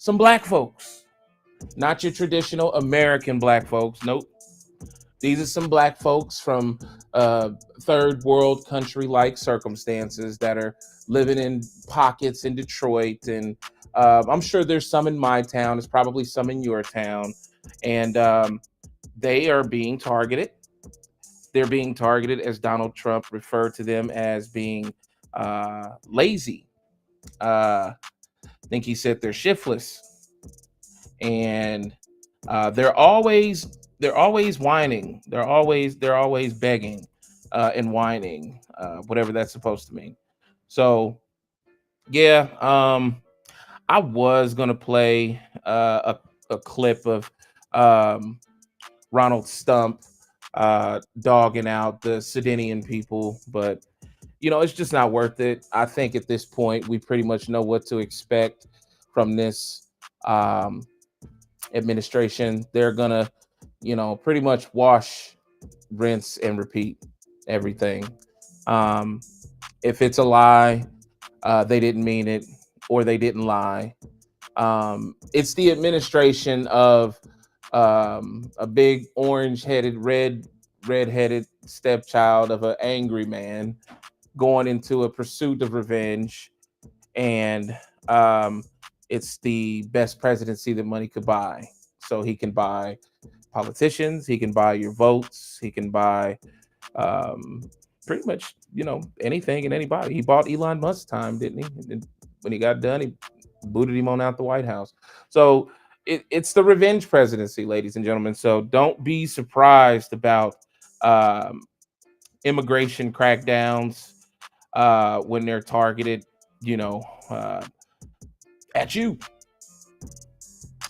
some black folks, not your traditional American black folks. Nope. These are some black folks from third world country like circumstances that are living in pockets in Detroit. And I'm sure there's some in my town. There's probably some in your town. And they are being targeted. They're being targeted as Donald Trump referred to them as being lazy. I think he said they're shiftless. And they're always whining. They're always begging and whining, whatever that's supposed to mean. So yeah, I was gonna play a clip of um, Ronald Stump dogging out the Sedinian people, but it's just not worth it. I think at this point we pretty much know what to expect from this um, administration. They're gonna, pretty much wash, rinse, and repeat everything. Um, if it's a lie, they didn't mean it, or they didn't lie. It's the administration of a big orange-headed, red-headed stepchild of an angry man going into a pursuit of revenge, and um, it's the best presidency that money could buy. So he can buy politicians, he can buy your votes, he can buy um, pretty much anything and anybody. He bought Elon Musk's time, didn't he? And then when he got done, he booted him on out the White House. So it's the revenge presidency, ladies and gentlemen. So don't be surprised about um, immigration crackdowns when they're targeted, you know, uh, at you,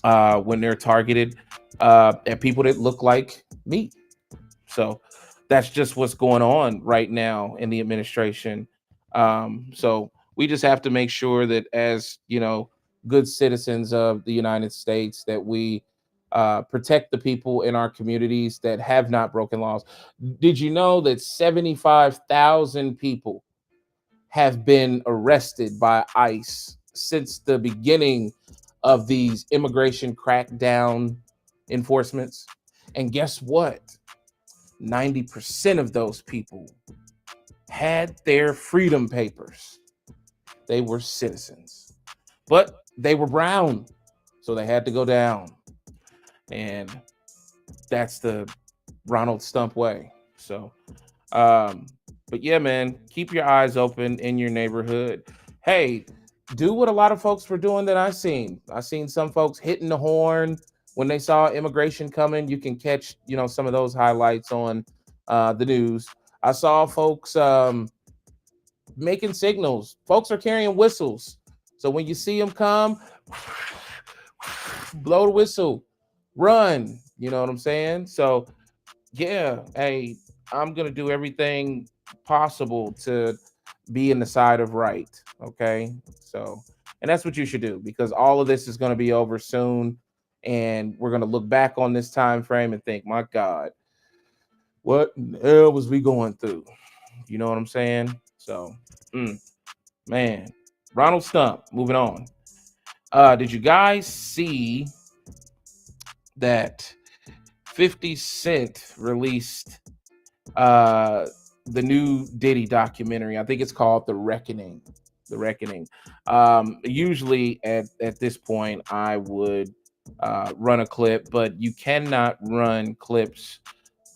when they're targeted at people that look like me. So that's just what's going on right now in the administration. So we just have to make sure that, as good citizens of the United States, that we protect the people in our communities that have not broken laws. Did you know that 75,000 people have been arrested by ICE since the beginning of these immigration crackdown enforcements? And guess what? 90% of those people had their freedom papers. They were citizens, but they were brown, so they had to go down. And that's the Ronald Stump way. So, um, but yeah, man, keep your eyes open in your neighborhood. Hey, do what a lot of folks were doing that I seen. I seen some folks hitting the horn when they saw immigration coming. You can catch, some of those highlights on the news. I saw folks making signals. Folks are carrying whistles. So when you see them come, blow the whistle, run. You know what I'm saying? So yeah, hey, I'm gonna do everything possible to be in the side of right. Okay, so and that's what you should do, because all of this is gonna be over soon, and we're gonna look back on this time frame and think, my God, what in the hell was we going through? You know what I'm saying? So, man, Ronald Stump. Moving on. Did you guys see that 50 Cent released uh the new Diddy documentary? I think it's called The Reckoning. The Reckoning. Usually at this point I would run a clip, but you cannot run clips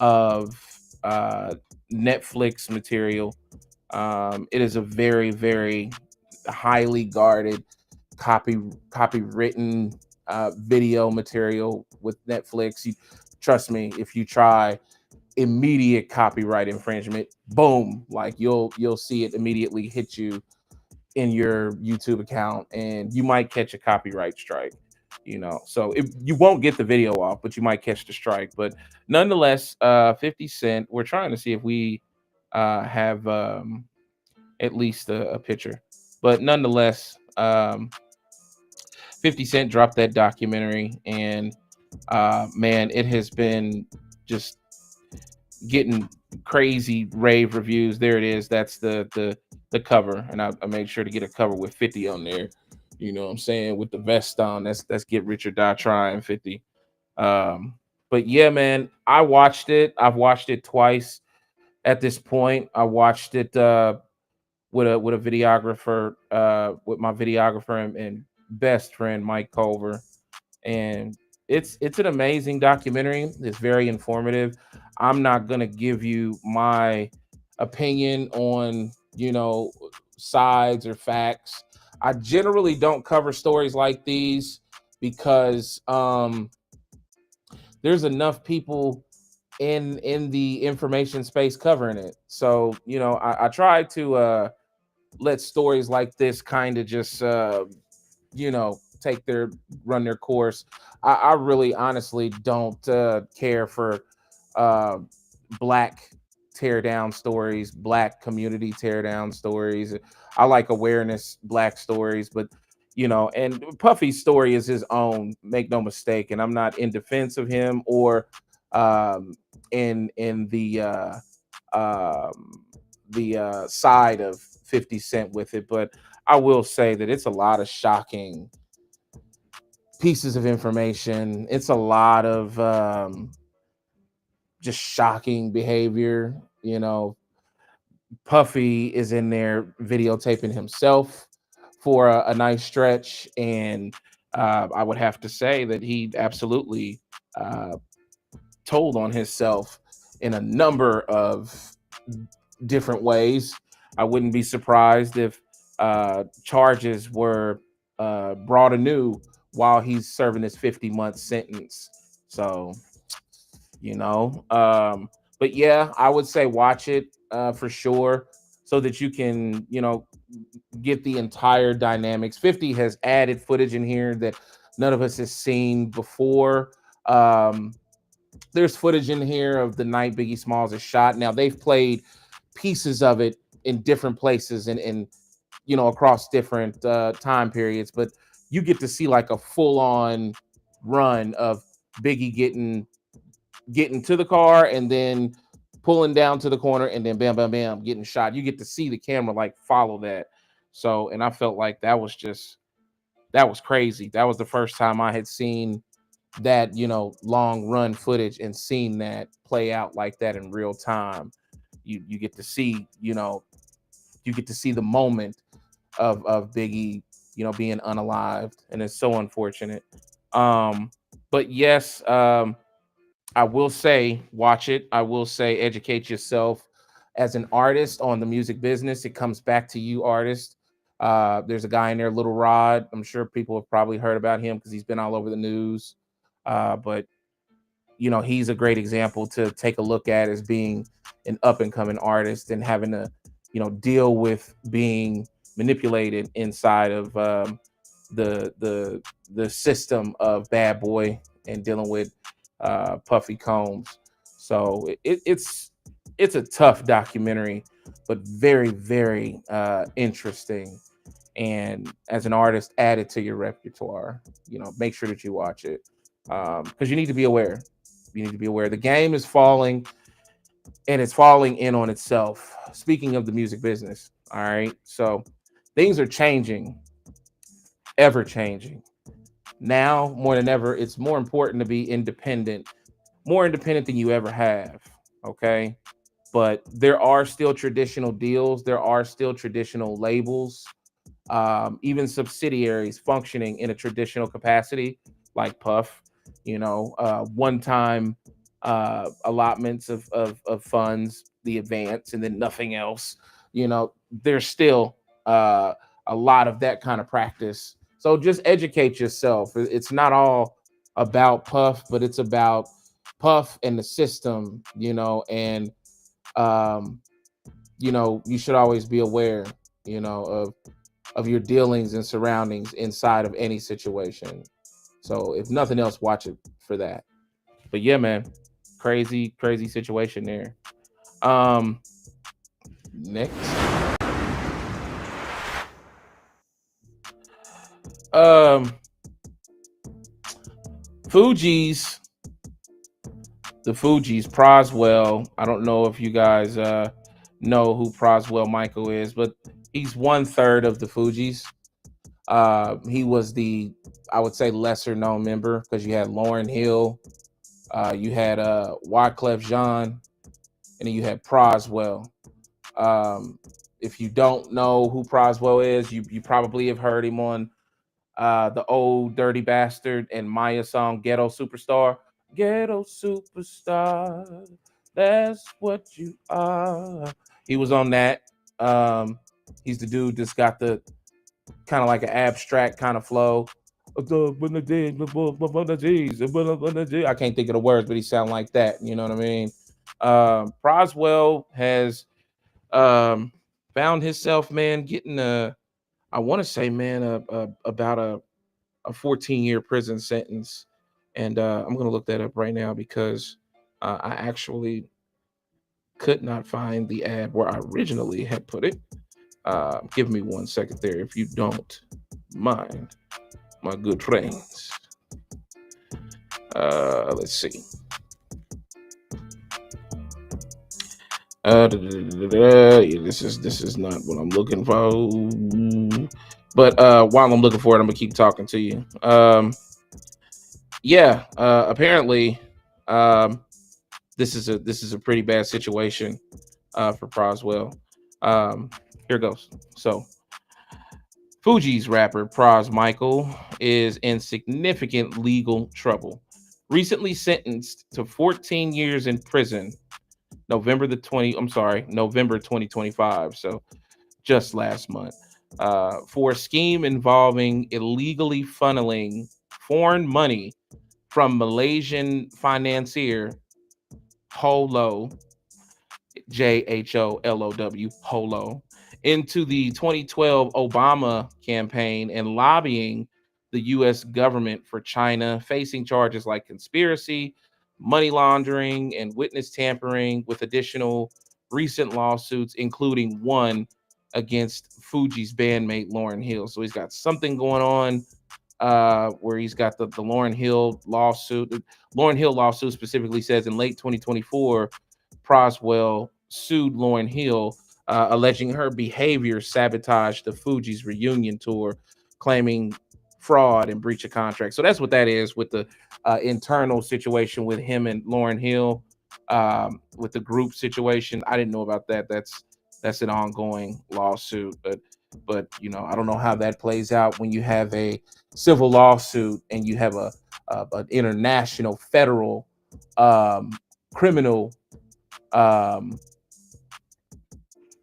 of uh Netflix material. It is a very, very highly guarded copywritten video material with Netflix. Trust me, if you try, immediate copyright infringement, boom, like you'll see it immediately hit you in your YouTube account, and you might catch a copyright strike. So you won't get the video off, but you might catch the strike. But nonetheless, 50 Cent, we're trying to see if we have at least a picture. But nonetheless, 50 Cent dropped that documentary, and man, it has been just getting crazy rave reviews. There it is. That's the cover, and I made sure to get a cover with 50 on there. You know what I'm saying? With the vest on. That's get rich or die trying 50. Um, but yeah, man, I watched it. I've watched it twice at this point. I watched it with a videographer, with my videographer and best friend Mike Culver, and it's an amazing documentary. It's very informative. I'm not gonna give you my opinion on sides or facts. I generally don't cover stories like these because there's enough people in the information space covering it. So I try to let stories like this kind of just take their run their course. I really honestly don't care for uh, black tear down stories, black community tear down stories. I like awareness black stories, but and Puffy's story is his own, make no mistake, and I'm not in defense of him or um in the side of 50 Cent with it, but I will say that it's a lot of shocking pieces of information. It's a lot of just shocking behavior. Puffy is in there videotaping himself for a nice stretch, and I would have to say that he absolutely uh, told on himself in a number of different ways. I wouldn't be surprised if charges were brought anew while he's serving his 50-month sentence. So, you know, um, but yeah, I would say watch it for sure so that you can, get the entire dynamics. 50 has added footage in here that none of us has seen before. There's footage in here of the night Biggie Smalls is shot. Now they've played pieces of it in different places and across different time periods, but you get to see like a full on run of Biggie getting to the car and then pulling down to the corner and then bam bam bam getting shot. You get to see the camera like follow that. So, and I felt like that was crazy. That was the first time I had seen that long run footage and seen that play out like that in real time. You get to see you get to see the moment of Biggie being unalived, and it's so unfortunate. um but yes, I will say watch it. I will say educate yourself as an artist on the music business. It comes back to you, artist. There's a guy in there, Little Rod. I'm sure people have probably heard about him because he's been all over the news. But he's a great example to take a look at as being an up and coming artist and having to deal with being manipulated inside of the system of Bad Boy and dealing with Puffy Combs. So it's a tough documentary, but very very interesting. And as an artist, add it to your repertoire. Make sure that you watch it because you need to be aware. You need to be aware the game is falling, and it's falling in on itself. Speaking of the music business, all right. So things are changing, ever changing. Now more than ever, it's more important to be independent, more independent than you ever have. Okay. But there are still traditional deals, there are still traditional labels, even subsidiaries functioning in a traditional capacity, like Puff, one-time allotments of funds, the advance, and then nothing else. There's still a lot of that kind of practice. So just educate yourself. It's not all about Puff, but it's about Puff and the system, and um, you should always be aware, of your dealings and surroundings inside of any situation. So if nothing else, watch it for that. But yeah, man, crazy, crazy situation there. Um, next, um, Fuji's, the Fuji's, Proswell. I don't know if you guys know who Proswell Michael is, but he's one third of the Fuji's. He was the, I would say, lesser known member because you had Lauryn Hill, you had Wyclef Jean, and then you had Proswell. Um, if you don't know who Proswell is, you probably have heard him on the old Dirty Bastard and Maya song Ghetto Superstar. Ghetto Superstar, that's what you are. He was on that. Um, he's the dude that's got the kind of like an abstract kind of flow. I can't think of the words, but he sound like that. You know what I mean? Proswell has um, found himself, man, getting I want to say, man, about a 14-year prison sentence. And I'm going to look that up right now because I actually could not find the ad where I originally had put it. Give me 1 second there if you don't mind, my good friends. Let's see. Yeah, this is not what I'm looking for. But while I'm looking for it, I'm gonna keep talking to you. Yeah. Apparently, um, this is a pretty bad situation for Proswell. Um, Here goes. So, Fuji's rapper Pros Michael is in significant legal trouble. Recently sentenced to 14 years in prison, November 2025. So just last month, for a scheme involving illegally funneling foreign money from Malaysian financier Holo, Jholow, into the 2012 Obama campaign and lobbying the US government for China, facing charges like conspiracy, money laundering, and witness tampering, with additional recent lawsuits, including one against Fuji's bandmate Lauryn Hill. So he's got something going on where he's got the Lauryn Hill lawsuit. The Lauryn Hill lawsuit specifically says in late 2024, Proswell sued Lauryn Hill, alleging her behavior sabotaged the Fuji's reunion tour, claiming fraud and breach of contract. So that's what that is with the internal situation with him and Lauryn Hill, with the group situation. I didn't know about that. That's an ongoing lawsuit, but I don't know how that plays out when you have a civil lawsuit and you have a an international federal um, criminal um,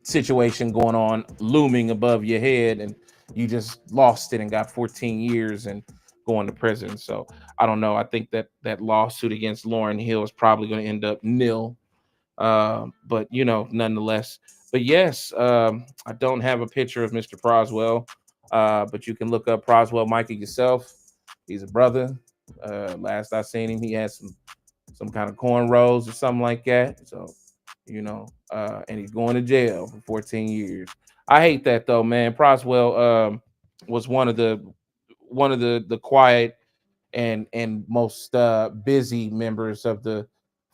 situation going on looming above your head, and you just lost it and got 14 years and going to prison. So I don't know. I think that lawsuit against Lauryn Hill is probably going to end up nil. But nonetheless. But yes, I don't have a picture of Mr. Proswell, but you can look up Proswell Michael yourself. He's a brother. Last I seen him, he had some kind of cornrows or something like that. So, and he's going to jail for 14 years. I hate that though, man. Proswell was one of the quiet and most busy members of the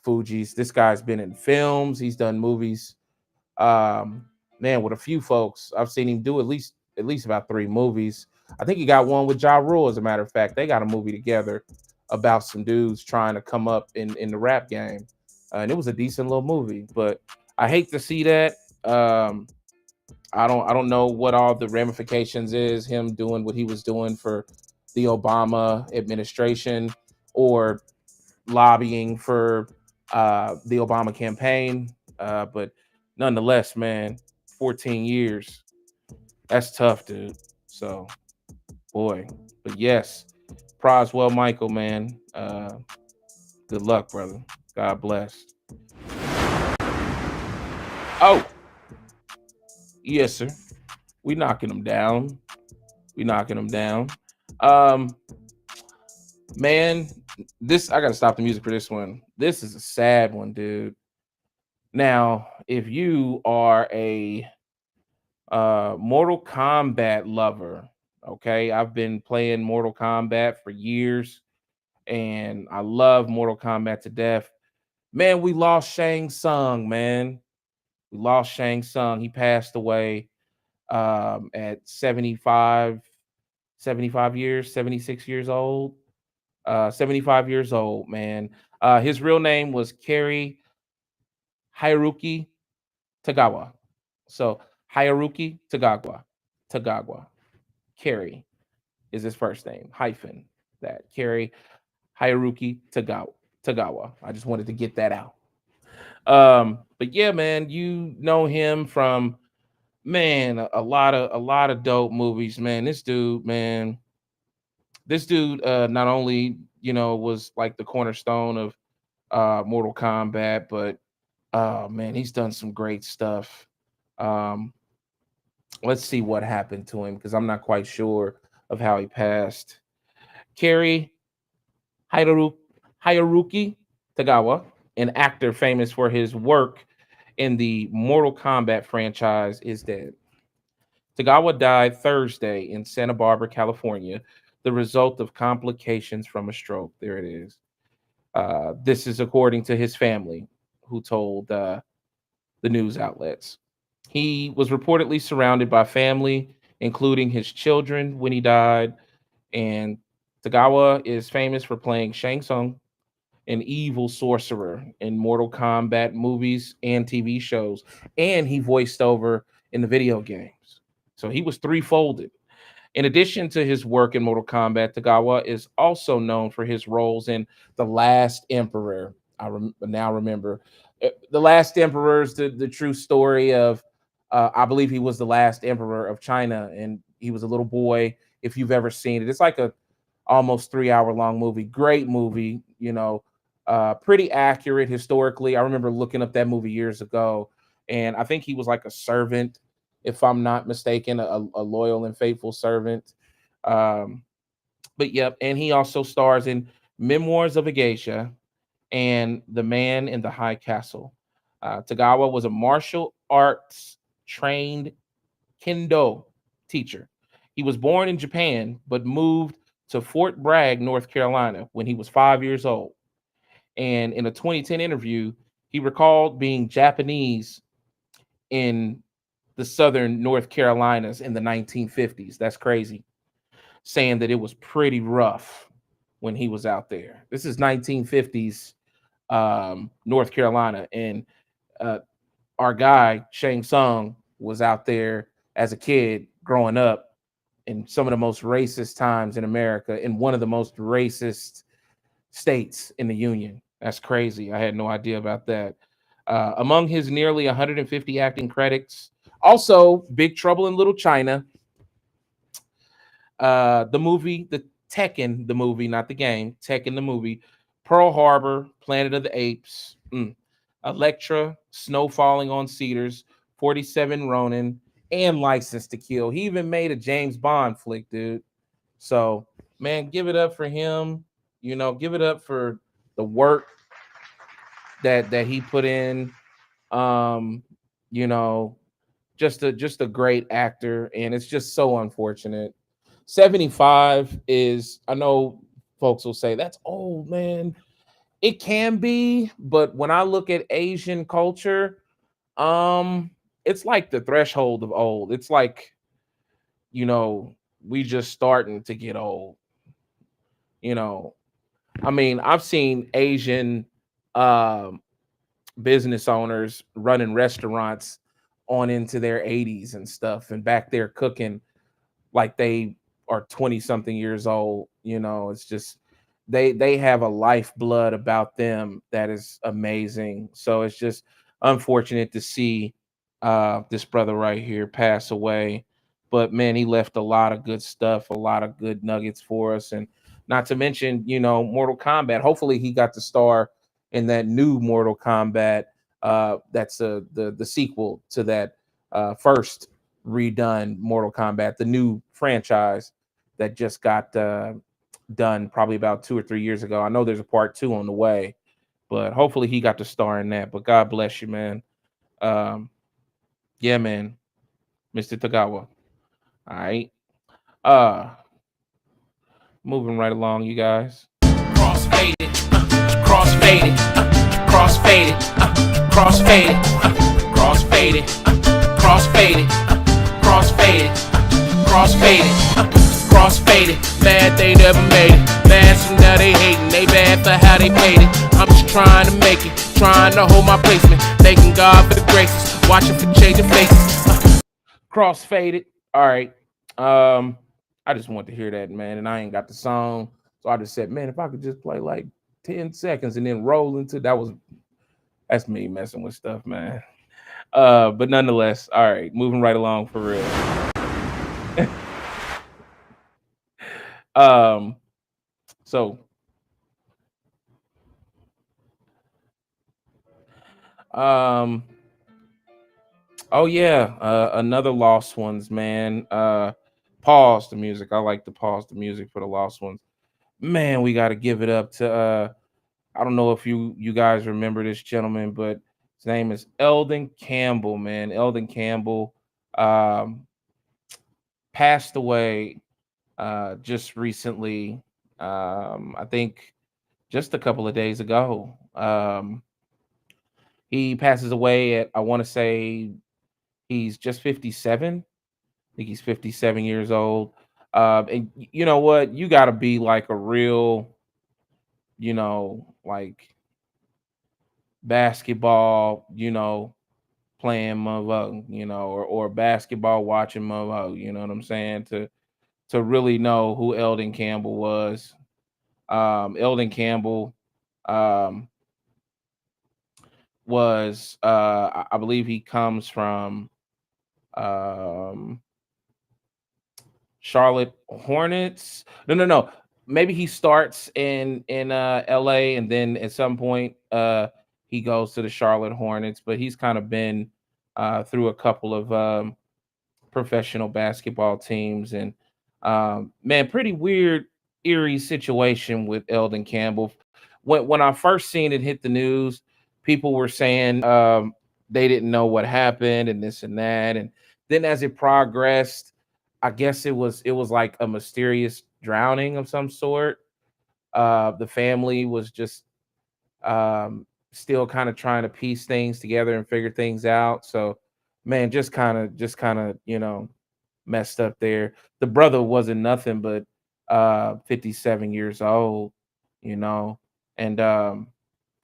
Fugees. This guy's been in films. He's done movies. Um, Man, with a few folks, I've seen him do at least about 3 movies. I think he got one with Ja Rule. As a matter of fact, they got a movie together about some dudes trying to come up in the rap game, and it was a decent little movie. But I hate to see that. I don't know what all the ramifications is him doing what he was doing for the Obama administration or lobbying for the Obama campaign. But nonetheless, man, 14 years. That's tough, dude. So, boy. But yes, Proswell Michael, man. Good luck, brother. God bless. Oh, yes, sir. We knocking him down. We knocking him down. Um, Man, this I gotta stop the music for this one. This is a sad one, dude. Now, if you are a Mortal Kombat lover, okay, I've been playing Mortal Kombat for years, and I love Mortal Kombat to death. Man, we lost Shang Tsung, man. We lost Shang Tsung. He passed away at 75. 75 years, 76 years old. 75 years old, man. His real name was Kerry Hayaruki Tagawa. So Hayaruki Tagawa. Kerry is his first name, hyphen that. Kerry Hayaruki Tagawa. I just wanted to get that out. But yeah, man, you know him from, man, a lot of dope movies, man. This dude not only, was like the cornerstone of Mortal Kombat, but man, he's done some great stuff. Um, let's see what happened to him because I'm not quite sure of how he passed. Kerry Hayaru, Hayaruki Tagawa, an actor famous for his work in the Mortal Kombat franchise, is dead. Tagawa died Thursday in Santa Barbara, California, the result of complications from a stroke. There it is. This is according to his family, who told the news outlets. He was reportedly surrounded by family, including his children, when he died. And Tagawa is famous for playing Shang Tsung, an evil sorcerer in Mortal Kombat movies and TV shows. And he voiced over in the video games. So he was threefolded. In addition to his work in Mortal Kombat, Tagawa is also known for his roles in The Last Emperor. Now remember. The Last Emperor is the true story of, I believe he was the last emperor of China, and he was a little boy. If you've ever seen it, it's like a almost 3 hour long movie. Great movie, pretty accurate historically. I remember looking up that movie years ago, and I think he was like a servant, if I'm not mistaken, a loyal and faithful servant. Um, but yep, and he also stars in Memoirs of a Geisha and The Man in the High Castle. Tagawa was a martial arts trained kendo teacher. He was born in Japan, but moved to Fort Bragg, North Carolina, when he was 5 years old. And in a 2010 interview, he recalled being Japanese in the southern North Carolinas in the 1950s. That's crazy. Saying that it was pretty rough when he was out there. This is 1950s North Carolina. And our guy, Shang Tsung, was out there as a kid growing up in some of the most racist times in America, in one of the most racist states in the Union. That's crazy. I had no idea about that. Among his nearly 150 acting credits, also Big Trouble in Little China, the movie, the Tekken, the movie, not the game, Tekken, the movie, Pearl Harbor, Planet of the Apes, Electra, Snow Falling on Cedars, 47 Ronin, and License to Kill. He even made a James Bond flick, dude. So, man, give it up for him. Give it up for the work that he put in. You know, just a great actor, and it's just so unfortunate. 75 is, I know folks will say that's old, man. It can be, but when I look at Asian culture, it's like the threshold of old. It's like, we just starting to get old. You know, I mean, I've seen Asian business owners running restaurants on into their 80s and stuff, and back there cooking like they are 20 something years old. It's just they have a lifeblood about them that is amazing. So it's just unfortunate to see this brother right here pass away. But man, he left a lot of good stuff, a lot of good nuggets for us. And not to mention, Mortal Kombat. Hopefully he got to star in that new Mortal Kombat. That's the sequel to that first redone Mortal Kombat, the new franchise that just got done probably about 2 or 3 years ago. I know there's a part 2 on the way, but hopefully he got to star in that. But God bless you, man. Yeah, man, Mr. Tagawa. All right. Moving right along, you guys. Crossfaded, crossfaded, crossfaded, crossfaded, crossfaded, crossfaded, crossfaded, crossfaded, Cross-faded, mad they never made it. Mad so now they hating, they bad for how they played it. I'm just trying to make it, trying to hold my placement. Thanking God for the graces, watching for changing faces. Cross-faded. All right. I just want to hear that, man, and I ain't got the song. So I just said, man, if I could just play like 10 seconds and then roll into that's me messing with stuff, man. But nonetheless, all right, moving right along for real. So um oh yeah, another lost ones, man. Pause the music. I like to pause the music for the lost ones. Man, we gotta give it up to I don't know if you guys remember this gentleman, but his name is Eldon Campbell, man. Eldon Campbell passed away just recently. I think just a couple of days ago. He passes away at, I want to say he's just 57. I think he's 57 years old. And you know what? You got to be like a real, like basketball, playing motherfucker, or basketball watching motherfucker, you know what I'm saying? To really know who Eldon Campbell was. Eldon Campbell um, was, I believe he comes from um, Charlotte Hornets. No, no, no. Maybe he starts in LA and then at some point he goes to the Charlotte Hornets, but he's kind of been through a couple of professional basketball teams and man, pretty weird, eerie situation with Eldon Campbell. When I first seen it hit the news, people were saying they didn't know what happened and this and that, and then as it progressed, I guess it was like a mysterious drowning of some sort. The family was just still kind of trying to piece things together and figure things out. So, man, just kind of messed up there. The brother wasn't nothing but 57 years old, you know, and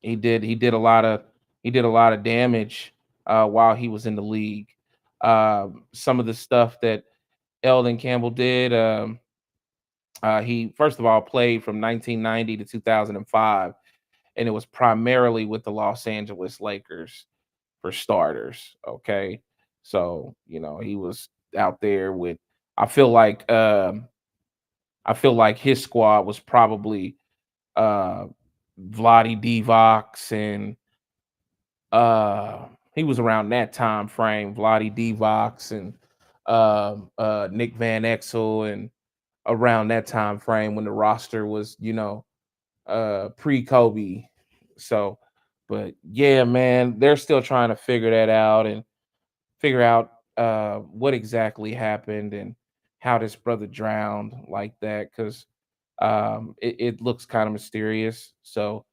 he did a lot of damage while he was in the league. Some of the stuff that Eldon Campbell did. He first of all played from 1990 to 2005, and it was primarily with the Los Angeles Lakers for starters. Okay, so he was out there with. I feel like his squad was probably uh, Vladi Divac and he was around that time frame. Vladi Divac and Nick Van Exel and around that time frame when the roster was, pre-Kobe. So, but yeah, man, they're still trying to figure that out and figure out what exactly happened and how this brother drowned like that because it looks kind of mysterious. So,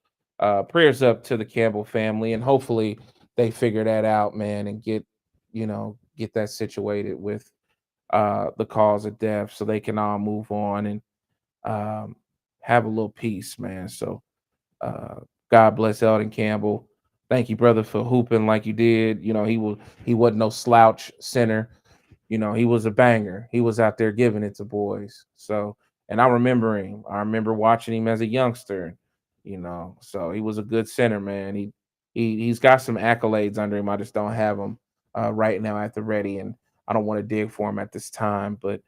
prayers up to the Campbell family, and hopefully they figure that out, man, and get that situated with the cause of death so they can all move on and um, have a little peace, man. So uh, God bless Eldon Campbell. Thank you, brother, for hooping like you did. He wasn't no slouch center. He was a banger. He was out there giving it to boys. So, and I remember him. I remember watching him as a youngster. So he was a good center, man. He's got some accolades under him. I just don't have them right now at the ready, and I don't want to dig for him at this time. But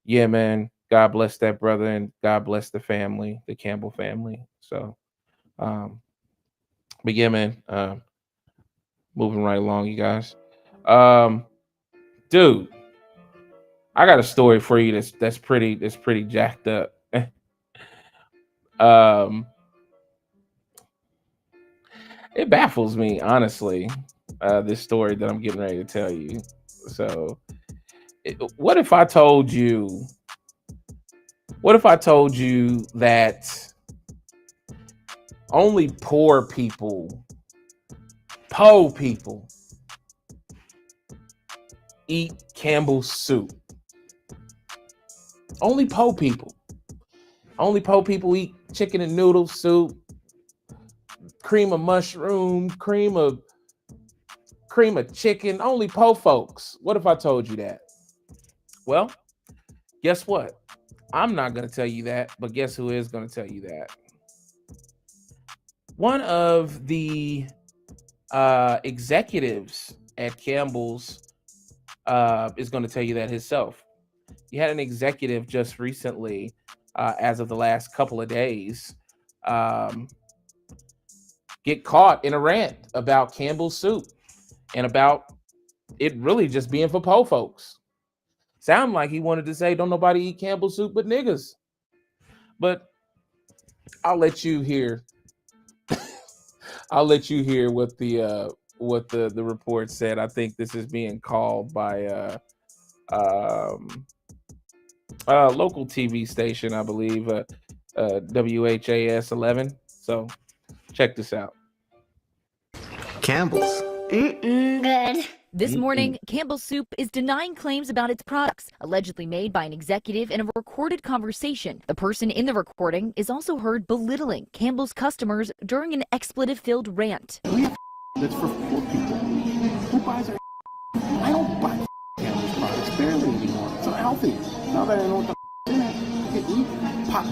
yeah, man, God bless that brother, and God bless the family, the Campbell family. So, um, but yeah, man, moving right along, you guys. Um, dude, I got a story for you that's pretty jacked up. um, it baffles me honestly. This story that I'm getting ready to tell you. So, what if I told you? What if I told you that only poor people, eat Campbell's soup? Only po people. Only po people eat chicken and noodle soup, cream of mushroom, cream of chicken. Only po folks. What if I told you that? Well, guess what? I'm not going to tell you that, but guess who is going to tell you that? One of the executives at Campbell's is going to tell you that himself. You had an executive just recently, as of the last couple of days, um, get caught in a rant about Campbell's soup and about it really just being for po folks. Sound like he wanted to say, "Don't nobody eat Campbell's soup but niggas." But I'll let you hear. I'll let you hear what the report said. I think this is being called by um, a local TV station, I believe, WHAS 11. So check this out. Campbell's. Good. This morning, Campbell's Soup is denying claims about its products, allegedly made by an executive in a recorded conversation. The person in the recording is also heard belittling Campbell's customers during an expletive-filled rant. That's for poor people. Who buys our I don't buy Campbell's products barely anymore. It's unhealthy. Now that I know what the in it, I can eat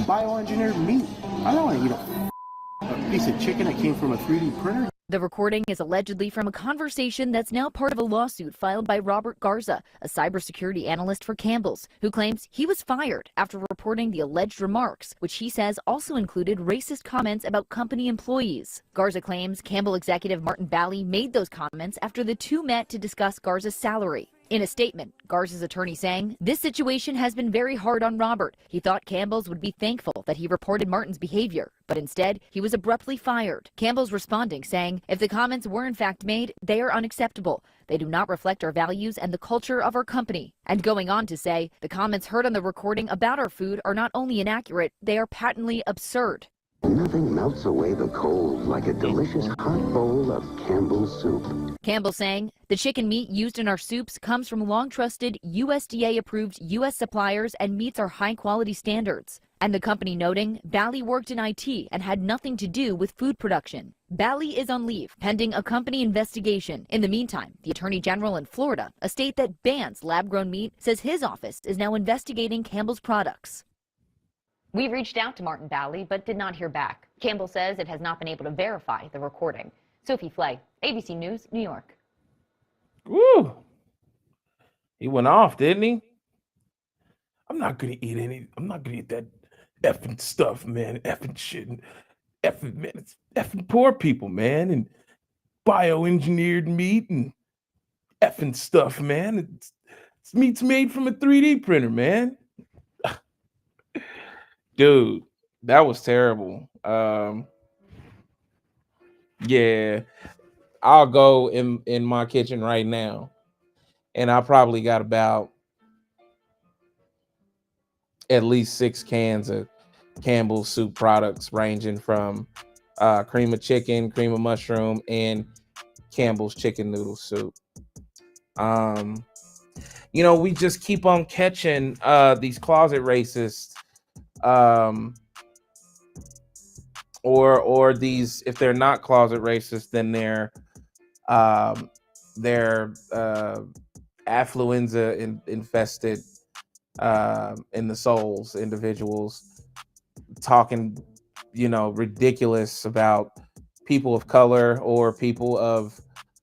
bioengineered meat. I don't want to eat a piece of chicken that came from a 3D printer. The recording is allegedly from a conversation that's now part of a lawsuit filed by Robert Garza, a cybersecurity analyst for Campbell's, who claims he was fired after reporting the alleged remarks, which he says also included racist comments about company employees. Garza claims Campbell executive Martin Bally made those comments after the two met to discuss Garza's salary. In a statement, Garza's attorney saying, "This situation has been very hard on Robert. He thought Campbell's would be thankful that he reported Martin's behavior, but instead, he was abruptly fired." Campbell's responding, saying, "If the comments were in fact made, they are unacceptable. They do not reflect our values and the culture of our company." And going on to say, "The comments heard on the recording about our food are not only inaccurate, they are patently absurd." Nothing melts away the cold like a delicious hot bowl of Campbell's soup. Campbell saying, "The chicken meat used in our soups comes from long-trusted, USDA-approved U.S. suppliers and meets our high-quality standards." And the company noting, Bally worked in IT and had nothing to do with food production. Bally is on leave, pending a company investigation. In the meantime, the Attorney General in Florida, a state that bans lab-grown meat, says his office is now investigating Campbell's products. We reached out to Martin Bally, but did not hear back. Campbell says it has not been able to verify the recording. Sophie Flay, ABC News, New York. Woo! He went off, didn't he? I'm not gonna eat that effing stuff, man. Effing shit. Effing, man. It's effing poor people, man. And bioengineered meat and effing stuff, man. It's meat's made from a 3D printer, man. Dude, that was terrible. Yeah, I'll go in my kitchen right now, and I probably got about at least 6 cans of Campbell's soup products, ranging from cream of chicken, cream of mushroom, and Campbell's chicken noodle soup. We just keep on catching these closet racists, or these, if they're not closet racist, then they're affluenza infested in the souls individuals talking ridiculous about people of color or people of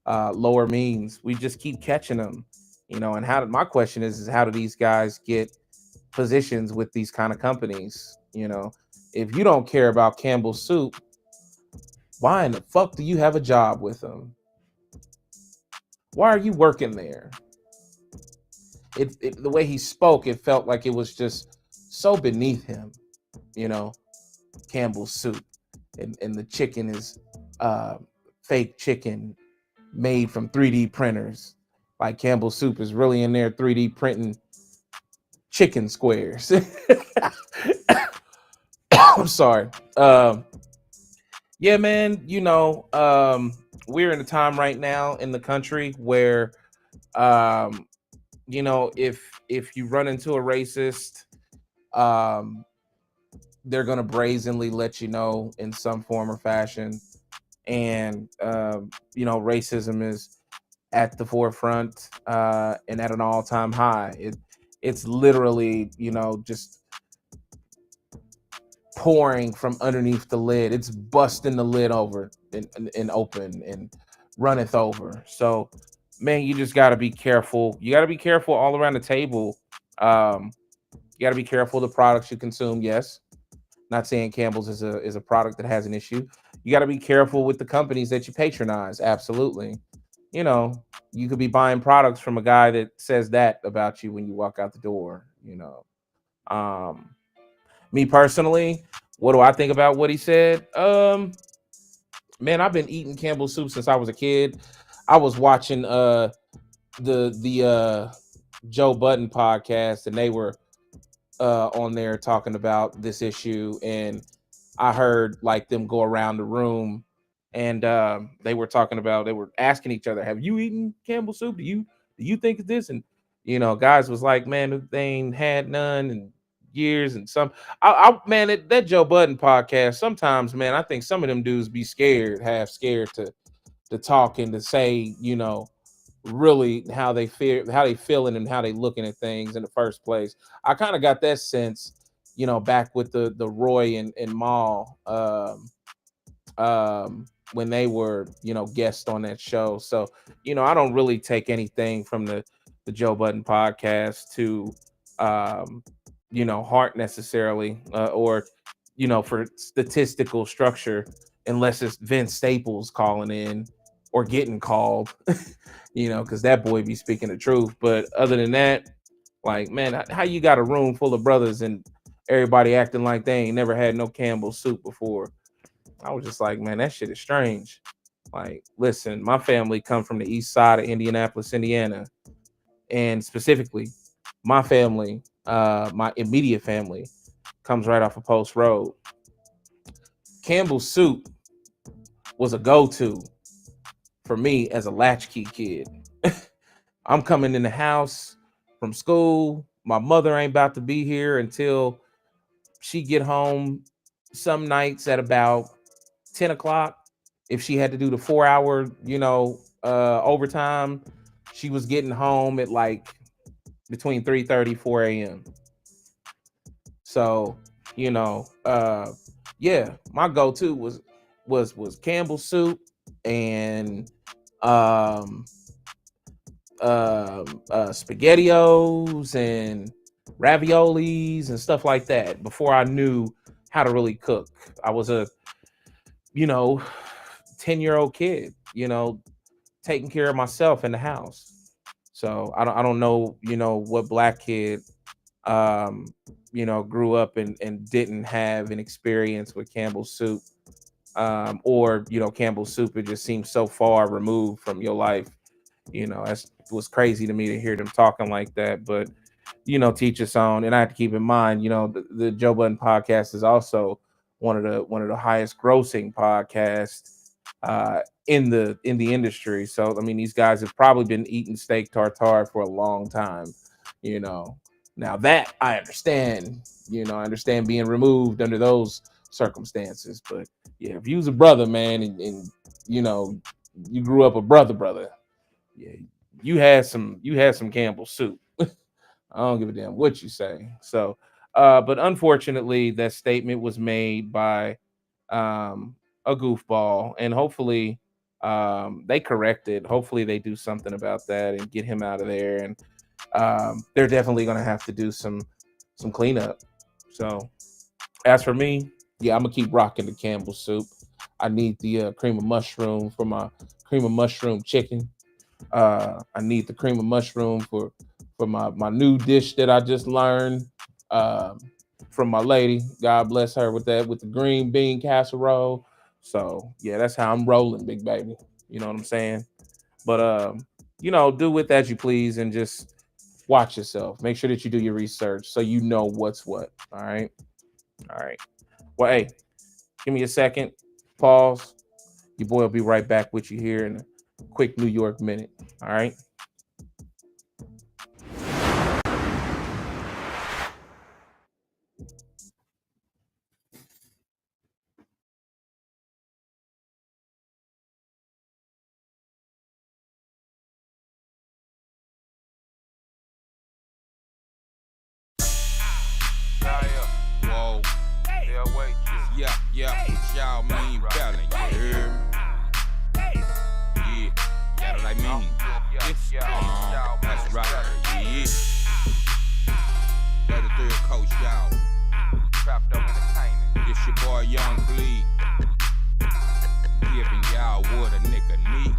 lower means. We just keep catching them, and my question is how do these guys get positions with these kind of companies? If you don't care about Campbell's soup, why in the fuck do you have a job with them? Why are you working there? The way he spoke, it felt like it was just so beneath him, Campbell's soup, and the chicken is fake chicken made from 3D printers. Like Campbell's soup is really in there 3D printing chicken squares. I'm sorry. Yeah, man, we're in a time right now in the country where if you run into a racist, they're going to brazenly let you know in some form or fashion. And, racism is at the forefront and at an all-time high. It's literally, just pouring from underneath the lid. It's busting the lid over and open and runneth over. So, man, you just got to be careful. You got to be careful all around the table. You got to be careful of the products you consume. Yes, not saying Campbell's is a product that has an issue. You got to be careful with the companies that you patronize. Absolutely. You could be buying products from a guy that says that about you when you walk out the door. Um, Me personally, what do I think about what he said? Man, I've been eating Campbell's soup since I was a kid. I was watching the Joe Budden podcast, and they were on there talking about this issue, and I heard like them go around the room, and they were asking each other, "Have you eaten Campbell's soup? Do you think of this?" And guys was like, "Man, they ain't had none in years." And man, that Joe Budden podcast. Sometimes, man, I think some of them dudes be half scared to talk and to say, really how they feeling and how they looking at things in the first place. I kind of got that sense, back with the Roy and Maul when they were, guests on that show. So, I don't really take anything from the Joe Budden podcast to heart necessarily, or for statistical structure, unless it's Vince Staples calling in or getting called, because that boy be speaking the truth. But other than that, like, man, how you got a room full of brothers and everybody acting like they ain't never had no Campbell's soup before? I was just like, man, that shit is strange. Like, listen, my family come from the east side of Indianapolis, Indiana, and specifically, my family, my immediate family, comes right off of Post Road. Campbell's soup was a go-to for me as a latchkey kid. I'm coming in the house from school. My mother ain't about to be here until she get home some nights at about 10 o'clock. If she had to do the 4 hour, overtime, she was getting home at like between 3:30, 4 a.m. So, yeah, my go-to was Campbell's soup and spaghettios and raviolis and stuff like that before I knew how to really cook. I was a 10-year-old kid, taking care of myself in the house. So I don't know, what black kid grew up and didn't have an experience with Campbell's soup. Or Campbell's soup, it just seems so far removed from your life. That's was crazy to me to hear them talking like that. But teach its own. And I have to keep in mind, the Joe Budden podcast is also one of the highest grossing podcasts in the industry. So I mean, these guys have probably been eating steak tartare for a long time. Now that I understand, I understand being removed under those circumstances. But yeah, if you was a brother, man, and you grew up a brother, yeah, you had some Campbell's soup. I don't give a damn what you say. So, but unfortunately, that statement was made by a goofball, and hopefully, they correct it. Hopefully, they do something about that and get him out of there. And they're definitely going to have to do some cleanup. So, as for me, yeah, I'm gonna keep rocking the Campbell's soup. I need the cream of mushroom for my cream of mushroom chicken. I need the cream of mushroom for my new dish that I just learned um, from my lady. God bless her with that, with the green bean casserole. So yeah, that's how I'm rolling, big baby. You know what I'm saying? But do with as you please and just watch yourself. Make sure that you do your research so you know what's what. All right. All right. Well, hey, give me a second. Pause. Your boy will be right back with you here in a quick New York minute. All right. This your boy Young Bleed. Giving y'all what a nigga need.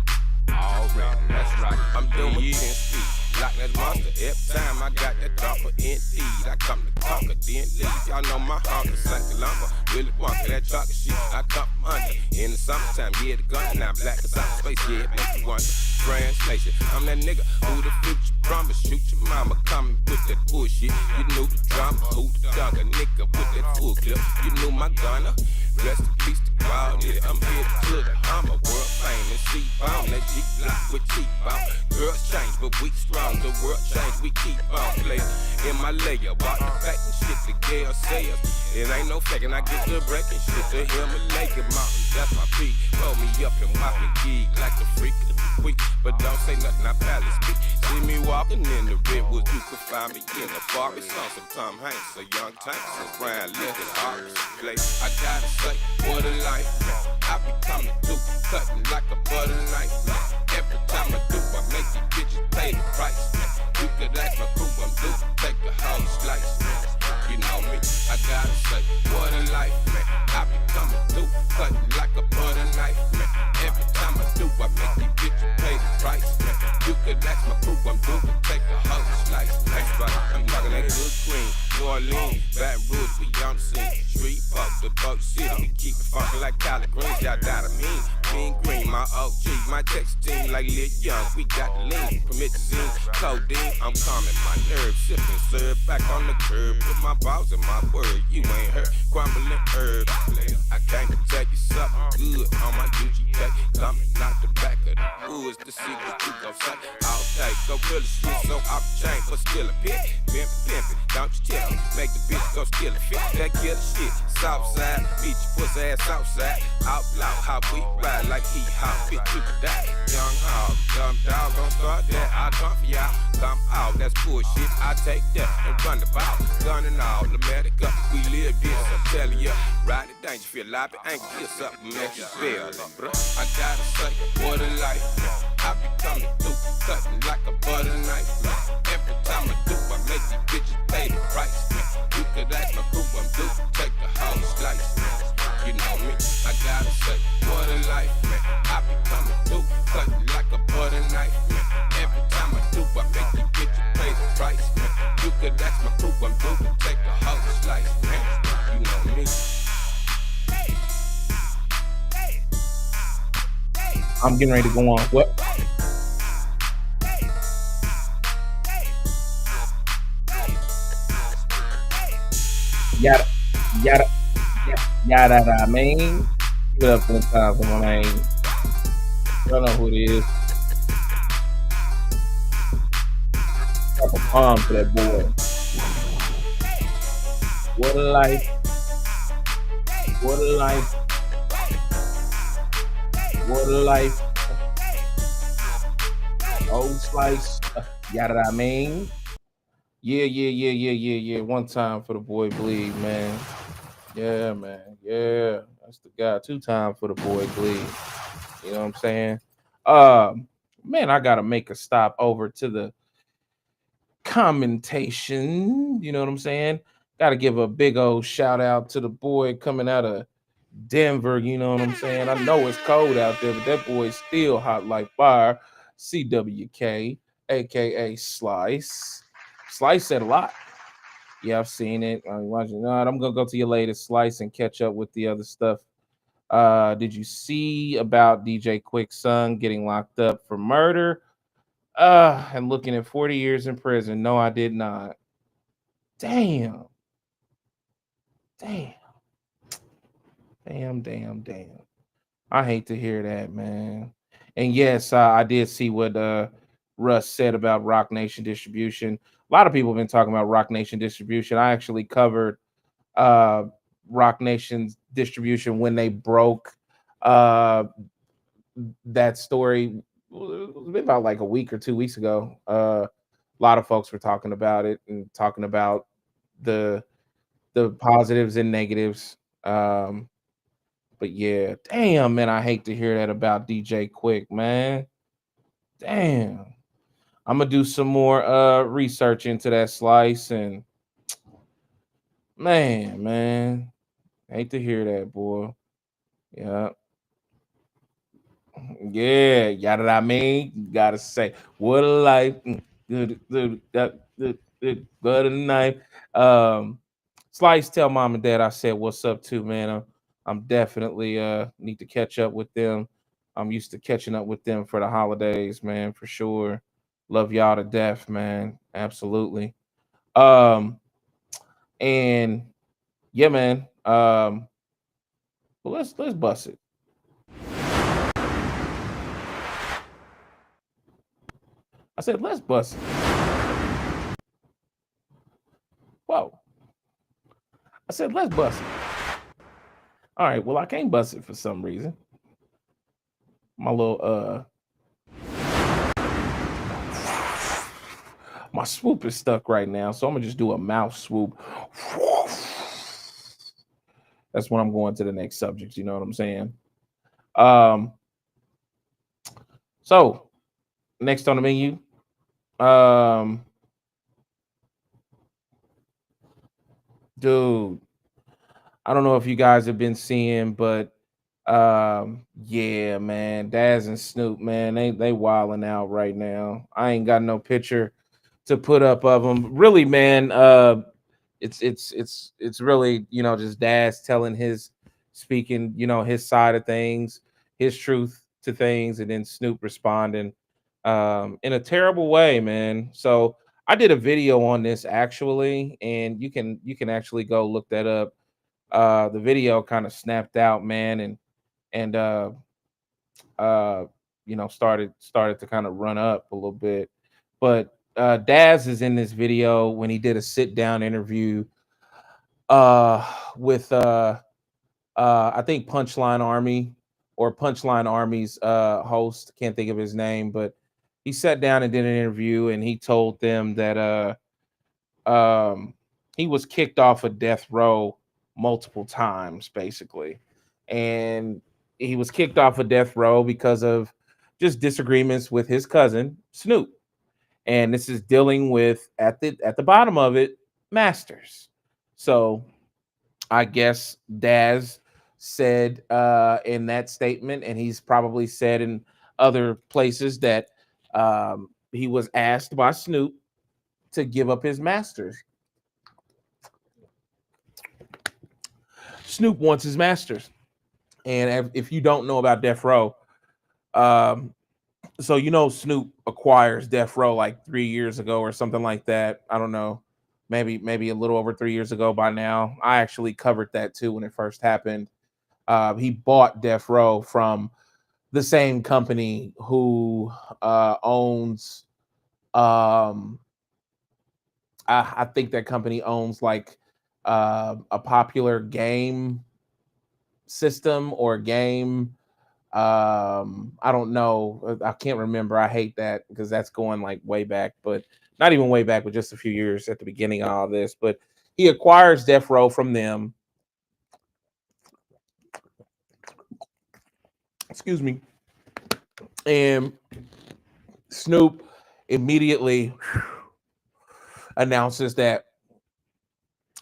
Already, that's right. I'm doing 10 speed. Like that monster, every time I got that dumper, indeed. I come to conquer, then leave. Y'all know my hunger, like the lumber. Really bunker, that chocolate shit, I come from under. In the summertime, yeah, the gun, now black as out space, yeah, it make you wonder. Translation, I'm that nigga who the future promise. Shoot your mama, coming with that bullshit. You knew the drama, who the dunker, nigga with that full clip. You knew my gunner. Rest in peace to God, nigga. I'm here to the Hummer, world famous. C-bomb, that G-block with T-bomb. Girls change, but we strong. The world change, we keep on playing. In my layer, walk the fact and shit the girl says. It ain't no faking, I get the breaking shit. The Himalaya mountain, that's my beat. Roll me up and walk me geek like a freak of the week. But don't say nothing, I palace speak. See me walking in the redwoods, you can find me in the forest. On some Tom Hanks, a young tank, some Brian Lincoln, harvest place. I gotta say, what a life, man. I be coming through, cutting like a butter knife, man. Every time I do, I make these bitches pay the price, man. You could ask my crew, I'm due, take a whole slice, man. You know me, I gotta say, what a life, man. I be coming through, cutting like a butter knife, man. Every time I do, I make these bitches pay the price, man. You could ask my crew, I'm due, take a whole slice. That's right, I'm talking that good green, New Orleans, Baton Rouge, we on the scene. Street fuck, the boat city, we keep it funkin' like collard greens, y'all doubt I mean green, my OG, my text team like Lil Young, we got the lean, promethazine, codeine, I'm calming my nerves, sipping syrup back on the curb, put my balls in my word, you ain't heard, crumbling herbs, I came to tell you something good on my UGK, coming out the back of the woods to see what you gon' say, all day, go real shit, so off the chain, but still a pit, pimpin', don't you tell me, make the bitch go steal a fit, that killer shit, Southside, beat your pussy ass outside, outlaw, how we ride like he hop, bitch you could die, young hog, dumb dog, don't start that, I come for y'all, come out, that's bullshit, I take that and run the ball, gun and all, America, we live this, I'm telling you, ride the danger, feel like it ain't kill something, make you feel it, bro, I gotta say, what a life, I be coming through, cutting like a butter knife, every time I do, I make these bitches pay the price, you could ask my crew, I'm due, take the whole slice, you know me, I gotta say, what a life, man, I be coming through, cutting like a butter knife, man, every time I do, I make these bitches pay the price, man, you could ask my crew, I'm due, take the whole slice, man, you know me. I'm getting ready to go on. What? Yada, yada, yada, I mean. Give it up one time for my name. I don't know who it is. Drop a palm to that boy. What a life. What a life. What a life. Old slice. Yada, I mean. Yeah. One time for the boy Bleed, man. Yeah, man. Yeah. That's the guy. 2 times for the boy Bleed. You know what I'm saying? Man, I gotta make a stop over to the commentation. You know what I'm saying? Gotta give a big old shout out to the boy coming out of Denver. You know what I'm saying? I know it's cold out there, but that boy's still hot like fire. CWK, aka Slice. Slice said a lot. Yeah, I've seen it. I'm watching. All right, I'm gonna go to your latest Slice and catch up with the other stuff. Did you see about DJ Quick's son getting locked up for murder? And looking at 40 years in prison. No, I did not. Damn. Damn. I hate to hear that, man. And yes, I did see what Russ said about Rock Nation distribution. A lot of people have been talking about Rock Nation distribution. I actually covered uh, Rock Nation's distribution when they broke that story. It was about like a week or 2 weeks ago. A lot of folks were talking about it and talking about the positives and negatives. But yeah, damn, man, I hate to hear that about DJ Quick, man. Damn. I'm gonna do some more research into that Slice, and man, Hate to hear that, boy. Yeah. Yeah, yada I mean, you gotta say what a life, good a knife. Slice, tell mom and dad I said what's up too, man. I'm definitely need to catch up with them. I'm used to catching up with them for the holidays, man, for sure. Love y'all to death, man. Absolutely. Um, and yeah, man. Well, let's bust it. I said let's bust it. Whoa. I said let's bust it. All right. Well, I can't bust it for some reason. My little my swoop is stuck right now, so I'm gonna just do a mouth swoop. That's when I'm going to the next subject. You know what I'm saying? Um. So next on the menu, um, dude. I don't know if you guys have been seeing, but yeah, man, Daz and Snoop, man, they wilding out right now. I ain't got no picture to put up of them. Really, man, it's really, you know, just Daz telling his speaking, you know, his side of things, his truth to things, and then Snoop responding in a terrible way, man. So I did a video on this actually, and you can actually go look that up. The video kind of snapped out, man, and uh you know started to kind of run up a little bit. But Daz is in this video when he did a sit down interview uh with I think Punchline Army or Punchline Army's host, can't think of his name, but he sat down and did an interview and he told them that he was kicked off of death row multiple times, basically. And he was kicked off of death row because of just disagreements with his cousin, Snoop. And this is dealing with at the bottom of it, masters. So I guess Daz said in that statement, and he's probably said in other places that he was asked by Snoop to give up his masters. Snoop wants his masters. And if you don't know about Death Row, um, so you know Snoop acquires Death Row like 3 years ago or something like that. I don't know, maybe a little over 3 years ago by now. I actually covered that too when it first happened. He bought Death Row from the same company who owns. I think that company owns like a popular game system or game. I don't know. I can't remember. I hate that because that's going like way back, but not even way back, but just a few years at the beginning of all this. But he acquires Death Row from them. Excuse me. And Snoop immediately announces that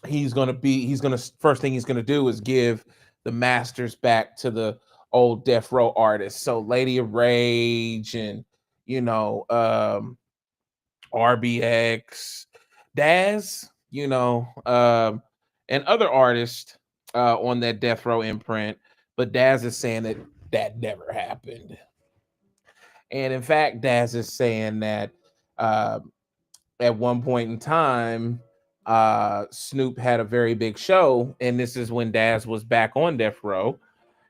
first thing he's gonna do is give the masters back to the old Death Row artists. So Lady of Rage and you know RBX, Daz, and other artists on that Death Row imprint. But Daz is saying that that never happened. And in fact, Daz is saying that uh, at one point in time, Snoop had a very big show, and this is when Daz was back on Death Row,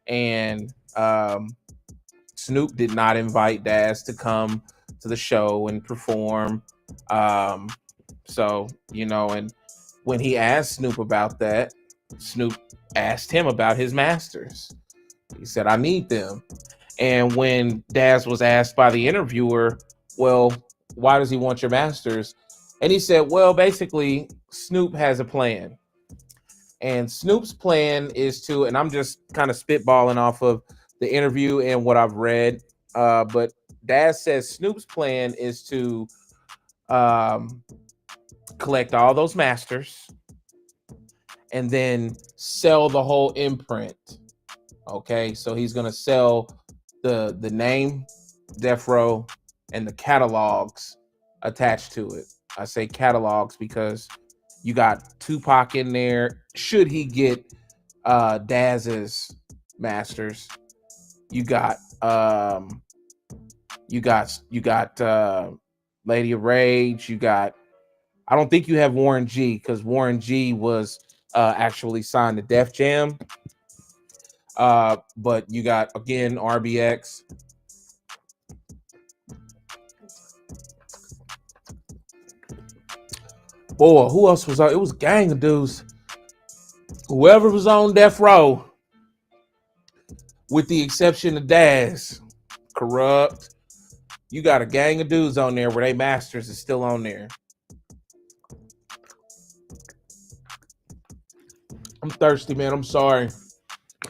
and Snoop did not invite Daz to come to the show and perform. Um, so and when he asked Snoop about that, Snoop asked him about his masters. He said, "I need them." And when Daz was asked by the interviewer, well, why does he want your masters? And he said, well, basically, Snoop has a plan. And Snoop's plan is to, and I'm just kind of spitballing off of the interview and what I've read, but Daz says Snoop's plan is to um, collect all those masters and then sell the whole imprint. Okay, so he's gonna sell the name Death Row and the catalogs attached to it. I say catalogs because you got Tupac in there. Should he get Daz's masters? You got Lady of Rage. You got, I don't think you have Warren G, because Warren G was actually signed to Def Jam. But you got, again, RBX. Boy, who else was on? It was a gang of dudes. Whoever was on Death Row, with the exception of Daz, Corrupt. You got a gang of dudes on there where they masters is still on there. I'm thirsty, man. I'm sorry.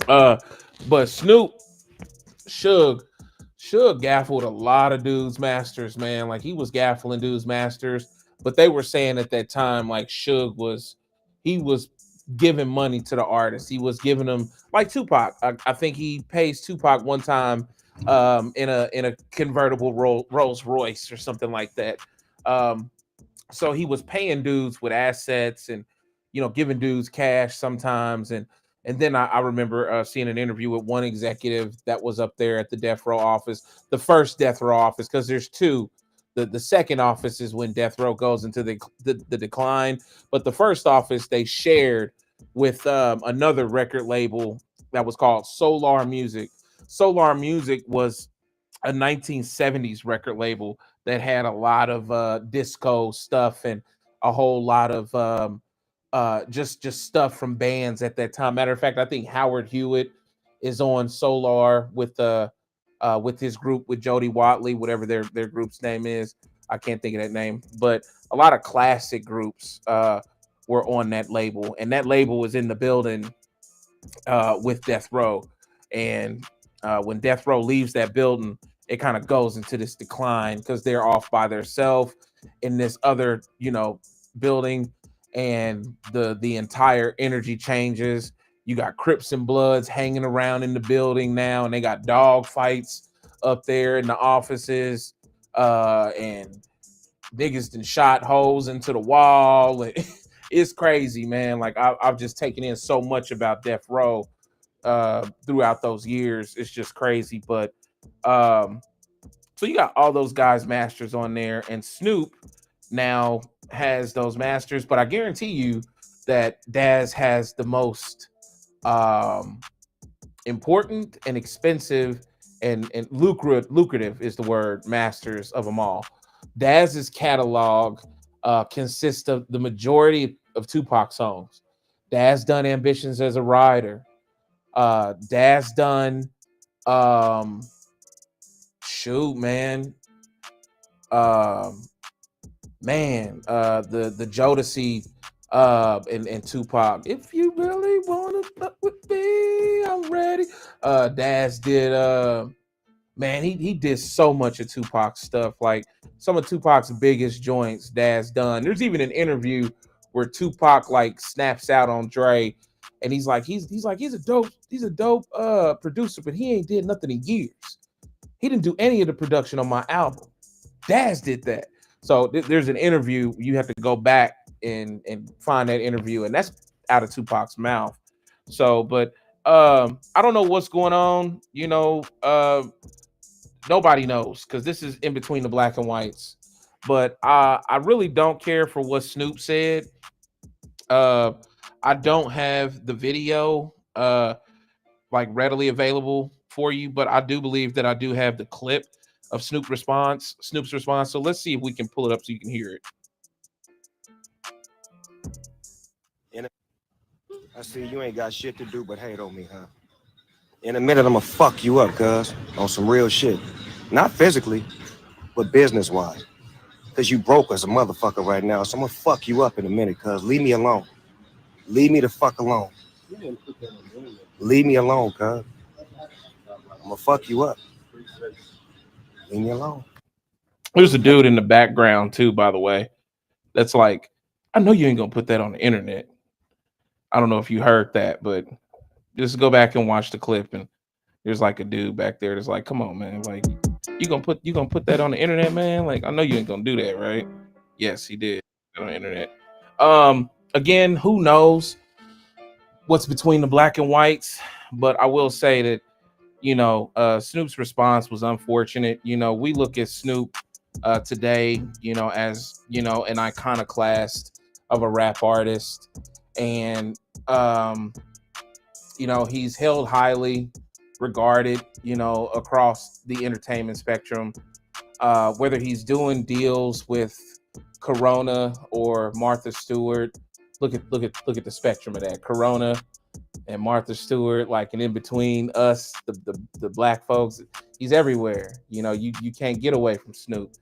But Snoop, Suge gaffled a lot of dudes masters, man. Like, he was gaffling dudes masters, but they were saying at that time, like, Suge was giving money to the artists. He was giving them, like Tupac. I think he pays Tupac one time in a convertible Rolls Royce or something like that. So he was paying dudes with assets and, you know, giving dudes cash sometimes. And then I remember seeing an interview with one executive that was up there at the Death Row office, the first Death Row office, because there's two. The second office is when Death Row goes into the decline, but the first office they shared with another record label that was called Solar Music. Solar Music was a 1970s record label that had a lot of disco stuff and a whole lot of just stuff from bands at that time. Matter of fact, I think Howard Hewitt is on Solar with his group with Jody Watley, whatever their group's name is. I can't think of that name, but a lot of classic groups were on that label, and that label was in the building with Death Row. And when Death Row leaves that building, it kind of goes into this decline because they're off by themselves in this other, you know, building, and the entire energy changes. You got Crips and Bloods hanging around in the building now, and they got dog fights up there in the offices, and niggas done shot holes into the wall. It's crazy, man. Like, I've just taken in so much about Death Row throughout those years. It's just crazy. But so you got all those guys masters on there, and Snoop now has those masters, but I guarantee you that Daz has the most important and expensive and lucrative is the word, masters of them all. Daz's catalog consists of the majority of Tupac songs. Daz done Ambitions as a Rider. Daz done shoot, man. The Jodeci and Tupac. If you really wanna fuck with me, I'm ready. Daz did man, he did so much of Tupac's stuff. Like, some of Tupac's biggest joints Daz done. There's even an interview where Tupac like snaps out on Dre, and he's a dope producer, but he ain't did nothing in years. He didn't do any of the production on my album. Daz did that. So there's an interview. You have to go back and find that interview, and that's out of Tupac's mouth. So, but I don't know what's going on. You know, nobody knows, because this is in between the black and whites. But I really don't care for what Snoop said. I don't have the video like readily available for you, but I do believe that I do have the clip of Snoop's response. So let's see if we can pull it up so you can hear it. I see you ain't got shit to do but hate on me, huh? In a minute, I'm gonna fuck you up, cuz, on some real shit. Not physically, but business-wise. Cause you broke as a motherfucker right now, so I'm gonna fuck you up in a minute, cuz. Leave me alone. Leave me the fuck alone. Leave me alone, cuz. I'm gonna fuck you up. Leave me alone. There's a dude in the background too, by the way. That's like, I know you ain't gonna put that on the internet. I don't know if you heard that, but just go back and watch the clip, and there's like a dude back there that's like, "Come on, man! Like, you gonna put that on the internet, man? Like, I know you ain't gonna do that, right?" Yes, he did on the internet. Again, who knows what's between the black and whites? But I will say that Snoop's response was unfortunate. We look at Snoop today, as an iconoclast of a rap artist, and he's held highly regarded, across the entertainment spectrum. Whether he's doing deals with Corona or Martha Stewart, look at the spectrum of that. Corona and Martha Stewart, like, and in between us, the black folks, he's everywhere. You can't get away from Snoop.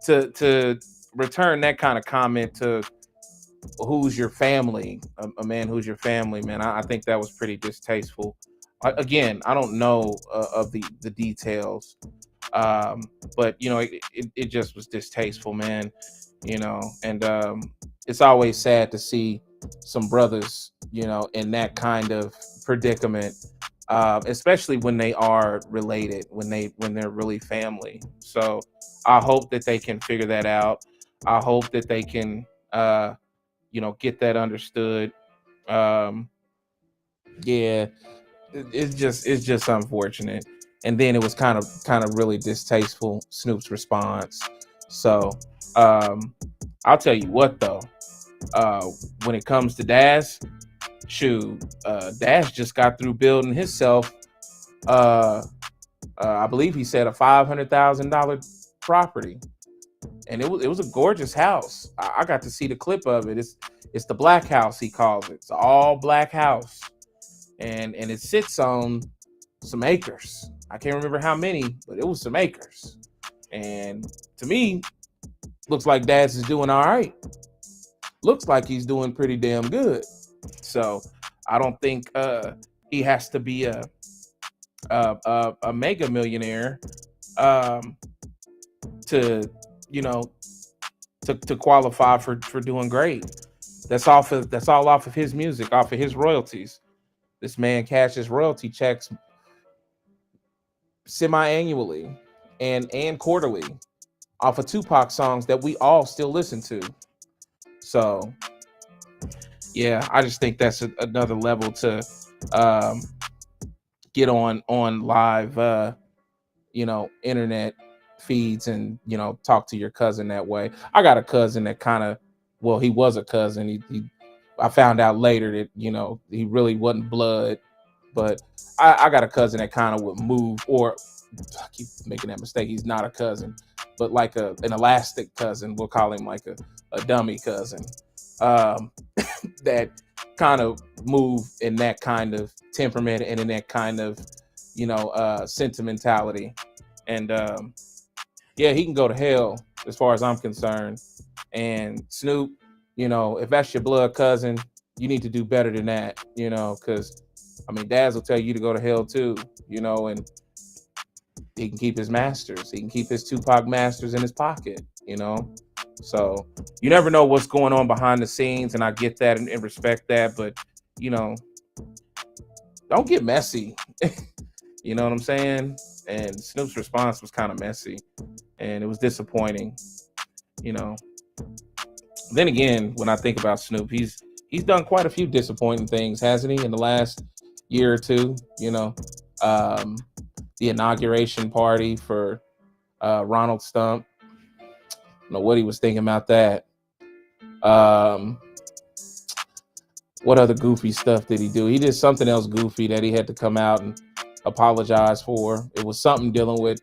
To return that kind of comment to who's your family, a man who's your family, man, I think that was pretty distasteful. Again, I don't know of the details, but it just was distasteful, man. And it's always sad to see some brothers, in that kind of predicament, especially when they are related, when they're really family. So I hope that they can figure that out. I hope that they can get that understood. um yeah, it's just unfortunate. And then it was kind of really distasteful, Snoop's response. So I'll tell you what, though, when it comes to Daz, shoot, Dash just got through building himself, I believe he said, a $500,000 property, and it was a gorgeous house. I got to see the clip of it. It's the black house, he calls it. It's all black house, and it sits on some acres. I can't remember how many, but it was some acres. And to me, looks like Daz is doing all right. Looks like he's doing pretty damn good. So I don't think he has to be a mega millionaire, to to qualify for doing great. That's all off of his music, off of his royalties. This man cashes royalty checks semi-annually and quarterly off of Tupac songs that we all still listen to. So yeah, I just think that's another level to um, get on live, internet feeds, and talk to your cousin that way. I got a cousin that kind of, well, he was a cousin. I found out later that he really wasn't blood, but I got a cousin that kind of would move, or I keep making that mistake. He's not a cousin, but like an elastic cousin. We'll call him like a dummy cousin, um, that kind of move in that kind of temperament and in that kind of sentimentality. And yeah, he can go to hell as far as I'm concerned. And Snoop, if that's your blood cousin, you need to do better than that, because I mean, Daz will tell you to go to hell too, and he can keep his masters. He can keep his Tupac masters in his pocket, So you never know what's going on behind the scenes, and I get that and respect that, but don't get messy. You know what I'm saying? And Snoop's response was kind of messy, and it was disappointing. Then again, when I think about Snoop, he's done quite a few disappointing things, hasn't he, in the last year or two? The inauguration party for Ronald Stump. I don't know what he was thinking about that. What other goofy stuff did he do? He did something else goofy that he had to come out and apologize for. It was something dealing with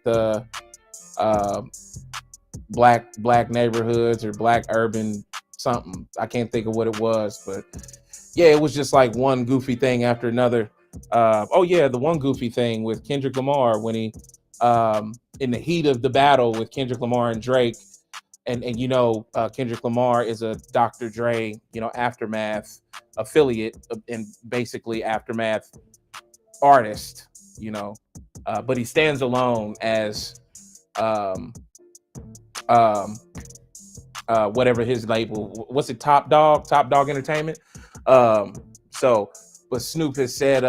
black neighborhoods or black urban something. I can't think of what it was, but yeah, it was just like one goofy thing after another. Oh yeah, the one goofy thing with Kendrick Lamar when he, in the heat of the battle with Kendrick Lamar and Drake, and Kendrick Lamar is a Dr. Dre, Aftermath affiliate, and basically Aftermath artist, but he stands alone as whatever his label, what's it, Top Dog Entertainment. So, but Snoop has said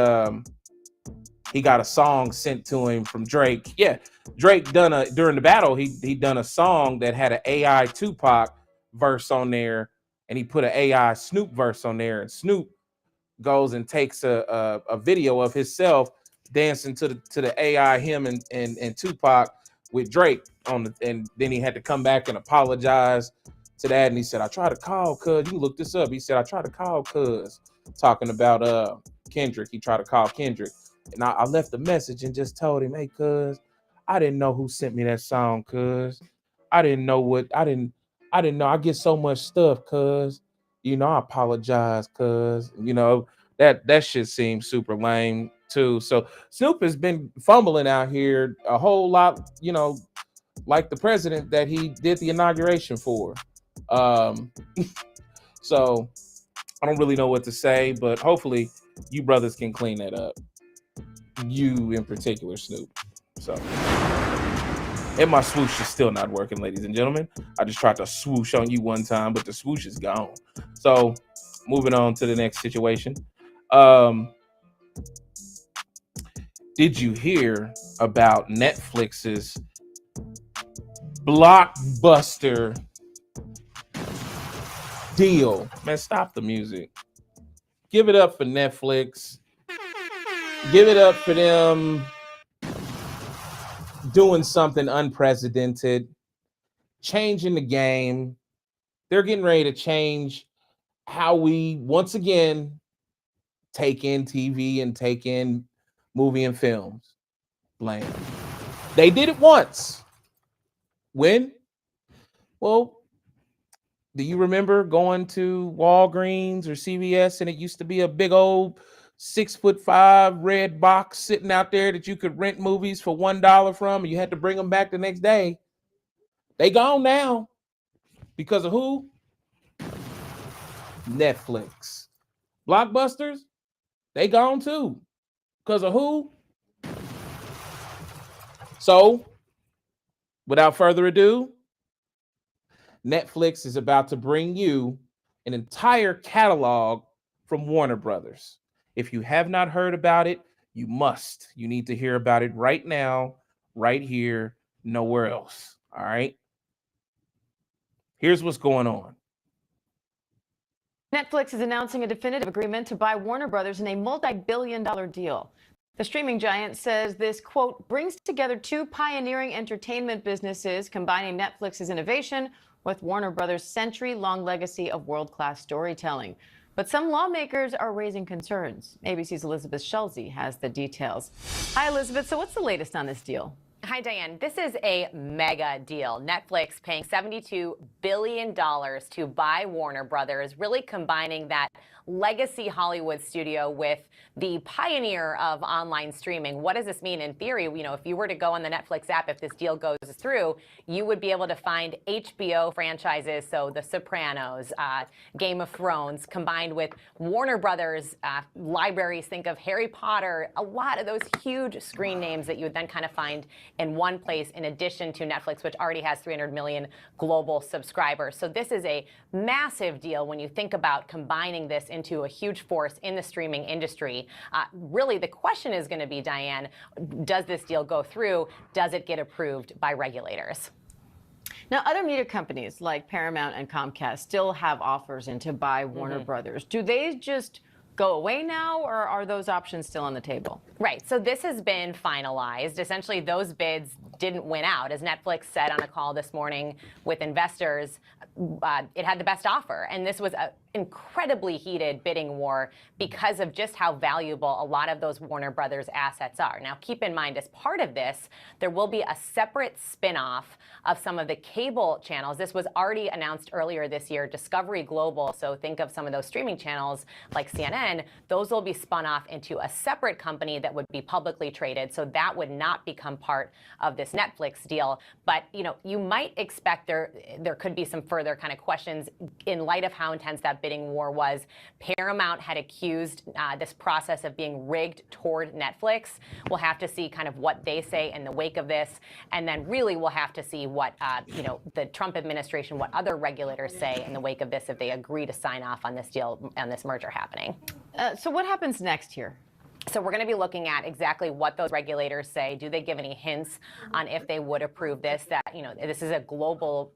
he got a song sent to him from Drake. Yeah, Drake during the battle, he done a song that had an AI Tupac verse on there, and he put an AI Snoop verse on there, and Snoop goes and takes a video of himself dancing to the AI, him and Tupac with Drake on the, and then he had to come back and apologize to that, and he said, I tried to call cuz, you look this up. He said, I tried to call cuz, talking about Kendrick. He tried to call Kendrick, and I left a message and just told him, hey cuz, I didn't know who sent me that song, cuz. I didn't know. I get so much stuff, cuz. I apologize, cuz. That shit seems super lame too. So Snoop has been fumbling out here a whole lot, like the president that he did the inauguration for. So I don't really know what to say, but hopefully you brothers can clean that up. You in particular, Snoop. So, and my swoosh is still not working, ladies and gentlemen. I just tried to swoosh on you one time, but the swoosh is gone. So, moving on to the next situation. Did you hear about Netflix's blockbuster deal? Man, stop the music. Give it up for Netflix. Give it up for them doing something unprecedented, changing the game. They're getting ready to change how we once again take in TV and take in movie and films. Blame. They did it once. When? Well, do you remember going to Walgreens or CVS and it used to be a big old 6'5" red box sitting out there that you could rent movies for $1 from, and you had to bring them back the next day? They gone now. Because of who? Netflix. Blockbusters, they gone too. Because of who? So, without further ado, Netflix is about to bring you an entire catalog from Warner Brothers. If you have not heard about it, you must. You need to hear about it right now, right here, nowhere else. All right? Here's what's going on. Netflix is announcing a definitive agreement to buy Warner Brothers in a multi-billion-dollar deal. The streaming giant says this, quote, brings together two pioneering entertainment businesses, combining Netflix's innovation with Warner Brothers' century-long legacy of world-class storytelling. But some lawmakers are raising concerns. ABC's Elizabeth Schulze has the details. Hi, Elizabeth. So what's the latest on this deal? Hi, Diane. This is a mega deal. Netflix paying $72 billion to buy Warner Brothers, really combining that legacy Hollywood studio with the pioneer of online streaming. What does this mean in theory? If you were to go on the Netflix app, if this deal goes through, you would be able to find HBO franchises, so The Sopranos, Game of Thrones, combined with Warner Brothers libraries. Think of Harry Potter, a lot of those huge screen names that you would then kind of find in one place, in addition to Netflix, which already has 300 million global subscribers. So this is a massive deal when you think about combining this into a huge force in the streaming industry. Really, the question is going to be, Diane, does this deal go through? Does it get approved by regulators? Now, other media companies like Paramount and Comcast still have offers in to buy Warner Brothers. Do they just go away now, or are those options still on the table? Right. So this has been finalized. Essentially, those bids didn't win out. As Netflix said on a call this morning with investors, it had the best offer. And this was an incredibly heated bidding war because of just how valuable a lot of those Warner Brothers assets are. Now, keep in mind, as part of this, there will be a separate spin-off of some of the cable channels. This was already announced earlier this year, Discovery Global. So think of some of those streaming channels like CNN. Those will be spun off into a separate company that would be publicly traded. So that would not become part of this Netflix deal. But, you might expect there could be some further further kind of questions in light of how intense that bidding war was. Paramount had accused this process of being rigged toward Netflix. We'll have to see kind of what they say in the wake of this, and then really we'll have to see what the Trump administration, what other regulators say in the wake of this if they agree to sign off on this deal, on this merger happening. So what happens next here? So we're going to be looking at exactly what those regulators say. Do they give any hints on if they would approve this? That, this is a global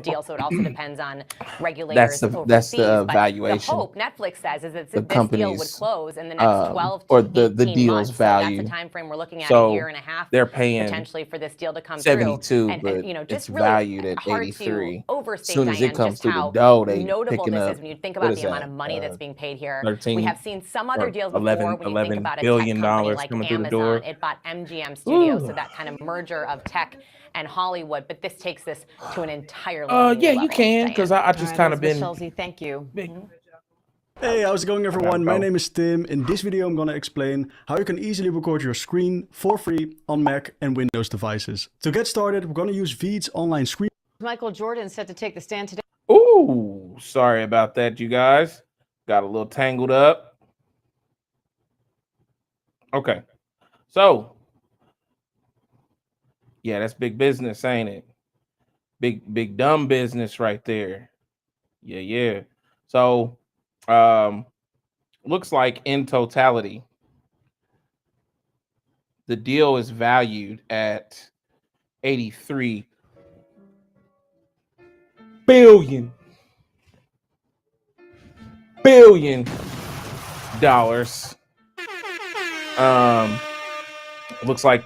deal, so it also depends on regulators overseas. The but valuation. the hope Netflix says is that the this deal would close in the next 12 or to the 18 deal's months. value. So that's a time frame we're looking at, So a year and a half. they're paying potentially for this deal to come 72, through. but Just it's really valued at hard 83. to overstate, As soon as Diane, it comes just through how the door, they notable picking this up. is when you think What about is the amount that? of money that's being paid here. 13 we have seen some other or deals 11 before when you think about a tech billion company like coming through the Amazon. door. It bought MGM Studios, so that kind of merger of tech and Hollywood. But this takes this to an entirely new Yeah, level, you can, because I just kind of been. Chelsea, thank you. Hey, how's it going everyone? My name is Tim. In this video I'm gonna explain how you can easily record your screen for free on Mac and Windows devices. To get started, we're gonna use Veed's online screen. Michael Jordan set to take the stand today. Ooh, sorry about that, you guys. Got a little tangled up. Okay, so yeah, that's big business, ain't it? Big dumb business right there. Yeah. So, looks like in totality, the deal is valued at $83 billion. It looks like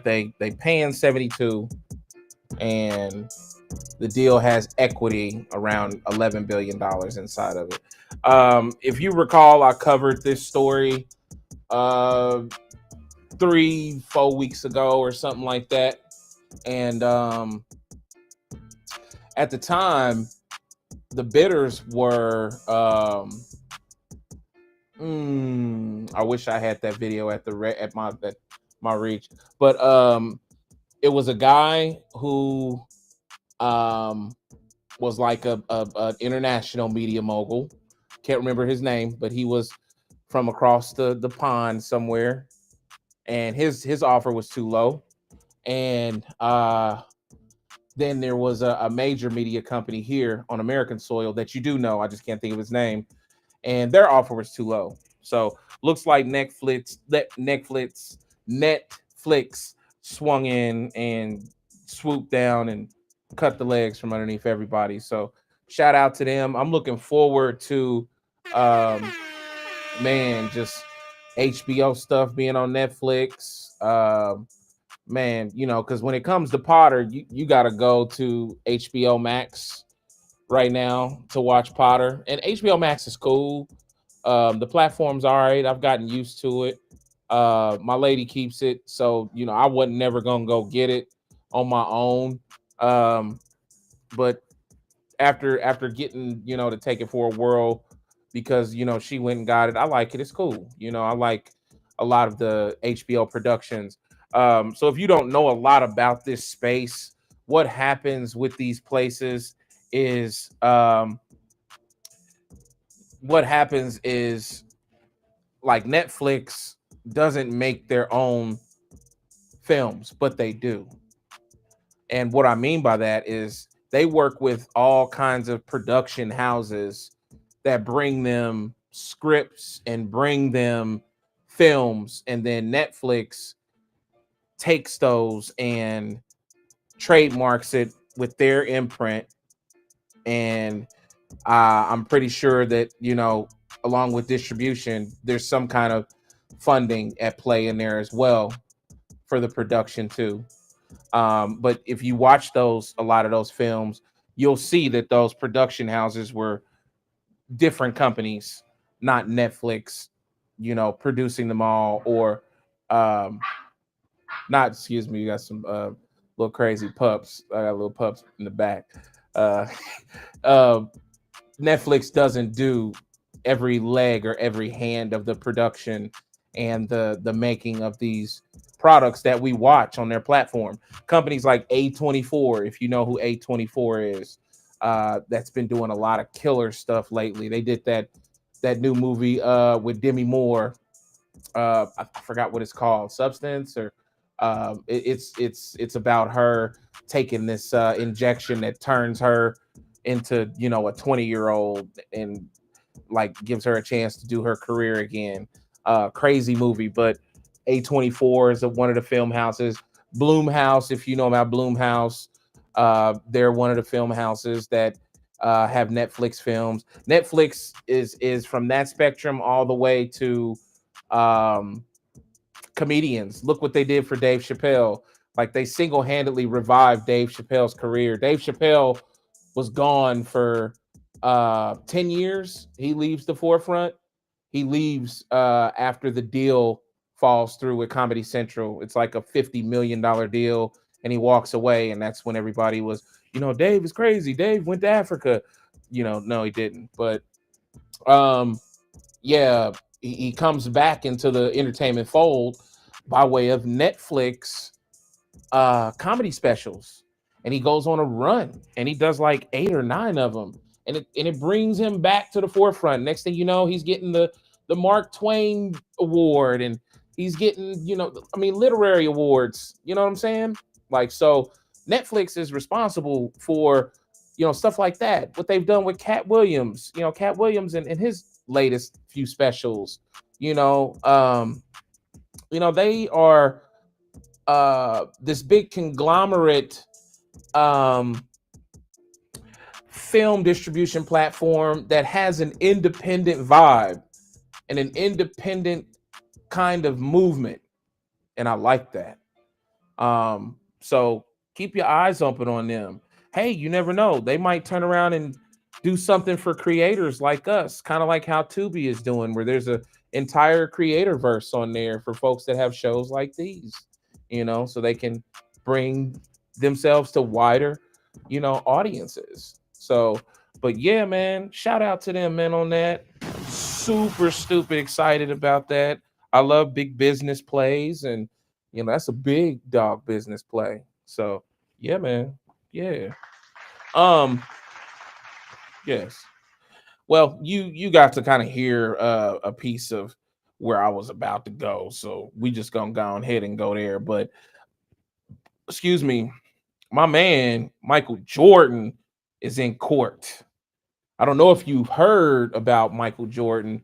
they paying 72, and the deal has equity around $11 billion inside of it. If you recall, I covered this story 3-4 weeks ago or something like that, and at the time the bidders were I wish I had that video at my reach, but it was a guy who was like a international media mogul. Can't remember his name, but he was from across the pond somewhere, and his offer was too low. And then there was a major media company here on American soil that you do know, I just can't think of his name, and their offer was too low. So looks like Netflix swung in and swooped down and cut the legs from underneath everybody. So shout out to them. I'm looking forward to just HBO stuff being on Netflix. Man, because when it comes to Potter, you got to go to HBO Max right now to watch Potter, and HBO Max is cool. The platform's all right. I've gotten used to it. My lady keeps it, so I wasn't never gonna go get it on my own. But after getting to take it for a whirl, because she went and got it, I like it. It's cool. I like a lot of the HBO productions. So if you don't know a lot about this space, what happens with these places is like Netflix doesn't make their own films, but they do. And what I mean by that is they work with all kinds of production houses that bring them scripts and bring them films, and then Netflix takes those and trademarks it with their imprint. And I'm pretty sure that along with distribution, there's some kind of funding at play in there as well for the production too. But if you watch a lot of those films, you'll see that those production houses were different companies, not Netflix, producing them all, or not, excuse me, you got some little crazy pups. I got little pups in the back. Netflix doesn't do every leg or every hand of the production and the making of these products that we watch on their platform. Companies like A24, if you know who A24 is, that's been doing a lot of killer stuff lately. They did that new movie with Demi Moore. I forgot what it's called, Substance, or it's about her taking this injection that turns her into a 20-year-old and like gives her a chance to do her career again. Crazy movie, but A24 is one of the film houses. Bloomhouse, if you know about Bloomhouse, they're one of the film houses that have Netflix films. Netflix is from that spectrum all the way to comedians. Look what they did for Dave Chappelle. Like, they single-handedly revived Dave Chappelle's career. Dave Chappelle was gone for 10 years. He leaves the forefront. He leaves after the deal falls through with Comedy Central. It's like a $50 million deal, and he walks away. And that's when everybody was, Dave is crazy. Dave went to Africa. No, he didn't. But yeah, he comes back into the entertainment fold by way of Netflix comedy specials, and he goes on a run, and he does like 8 or 9 of them, and it brings him back to the forefront. Next thing you know, he's getting the Mark Twain Award, and he's getting literary awards. You know what I'm saying? Like, so Netflix is responsible for stuff like that. What they've done with Cat Williams, Cat Williams and his latest few specials. They are this big conglomerate film distribution platform that has an independent vibe and an independent kind of movement, and I like that. So keep your eyes open on them. Hey, you never know, they might turn around and do something for creators like us, kind of like how Tubi is doing, where there's a entire creator verse on there for folks that have shows like these, so they can bring themselves to wider, audiences. So, but yeah, man, shout out to them, man, on that. Super stupid excited about that. I love big business plays, and that's a big dog business play. So yeah, man. Yeah. Yes. Well, you got to kind of hear a piece of where I was about to go, so we just gonna go ahead and go there. But excuse me, my man Michael Jordan is in court. I don't know if you've heard about Michael Jordan,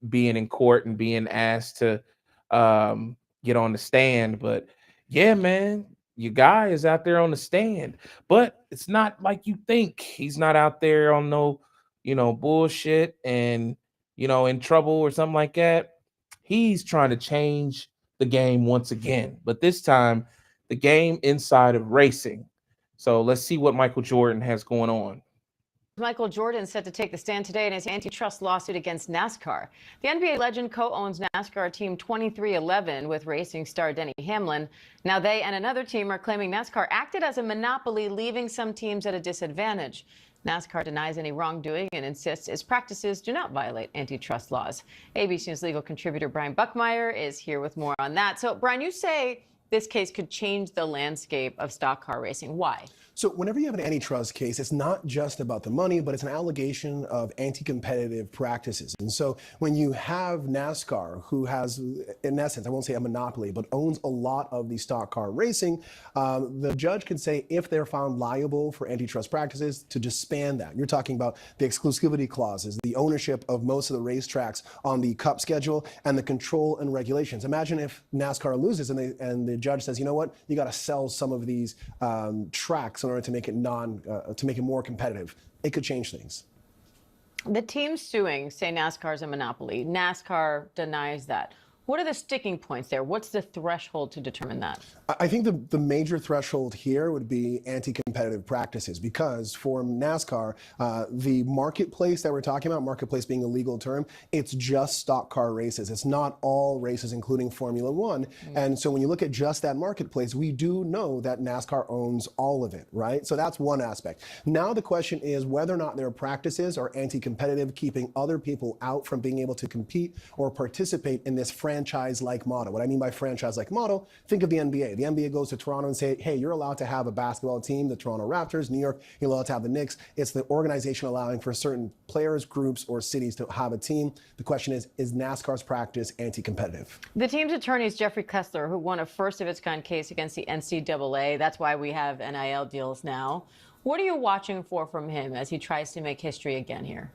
being in court and being asked to get on the stand, but yeah, man, your guy is out there on the stand, but it's not like you think. He's not out there on no, bullshit and, in trouble or something like that. He's trying to change the game once again, but this time the game inside of racing. So let's see what Michael Jordan has going on. Michael Jordan set to take the stand today in his antitrust lawsuit against NASCAR. The NBA legend co-owns NASCAR team 2311 with racing star Denny Hamlin. Now they and another team are claiming NASCAR acted as a monopoly, leaving some teams at a disadvantage. NASCAR denies any wrongdoing and insists its practices do not violate antitrust laws. ABC News legal contributor Brian Buckmeyer is here with more on that. So, Brian, you say this case could change the landscape of stock car racing. Why? So whenever you have an antitrust case, it's not just about the money, but it's an allegation of anti-competitive practices. And so when you have NASCAR, who has, in essence, I won't say a monopoly, but owns a lot of the stock car racing, the judge can say if they're found liable for antitrust practices to disband that. You're talking about the exclusivity clauses, the ownership of most of the racetracks on the Cup schedule, and the control and regulations. Imagine if NASCAR loses and the judge says, you know what, you got to sell some of these tracks in order to make it more competitive. It could change things. The teams suing say NASCAR is a monopoly. NASCAR denies that. What are the sticking points there? What's the threshold to determine that? I think the major threshold here would be anti-competitive practices, because for NASCAR, the marketplace that we're talking about, marketplace being a legal term, it's just stock car races. It's not all races, including Formula One. And so when you look at just that marketplace, we do know that NASCAR owns all of it, right? So that's one aspect. Now the question is whether or not their practices are anti-competitive, keeping other people out from being able to compete or participate in this franchise franchise-like model. What I mean by franchise-like model, think of the NBA. The NBA goes to Toronto and say, hey, you're allowed to have a basketball team, the Toronto Raptors. New York, you're allowed to have the Knicks. It's the organization allowing for certain players, groups, or cities to have a team. The question is NASCAR's practice anti-competitive? The team's attorney is Jeffrey Kessler, who won a first-of-its-kind case against the NCAA. That's why we have NIL deals now. What are you watching for from him as he tries to make history again here?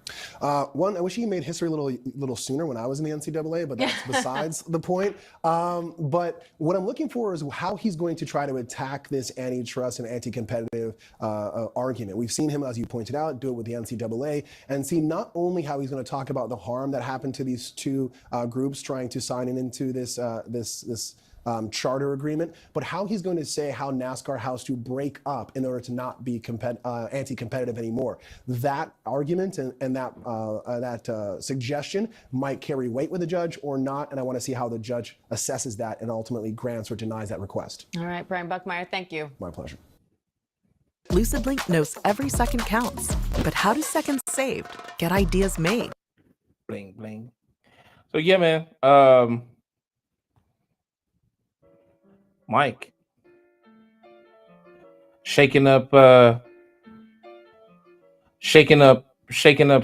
One, I wish he made history a little sooner when I was in the NCAA, but that's besides the point. But what I'm looking for is how he's going to try to attack this antitrust and anti-competitive argument. We've seen him, as you pointed out, do it with the NCAA, and see not only how he's going to talk about the harm that happened to these two groups trying to sign into this charter agreement, but how he's going to say how NASCAR has to break up in order to not be anti-competitive anymore. That argument and that suggestion might carry weight with the judge or not, and I want to see how the judge assesses that and ultimately grants or denies that request. All right, Brian Buckmeyer, thank you. My pleasure. LucidLink knows every second counts, but how do seconds saved get ideas made? Bling, bling. So yeah, man. Mike shaking up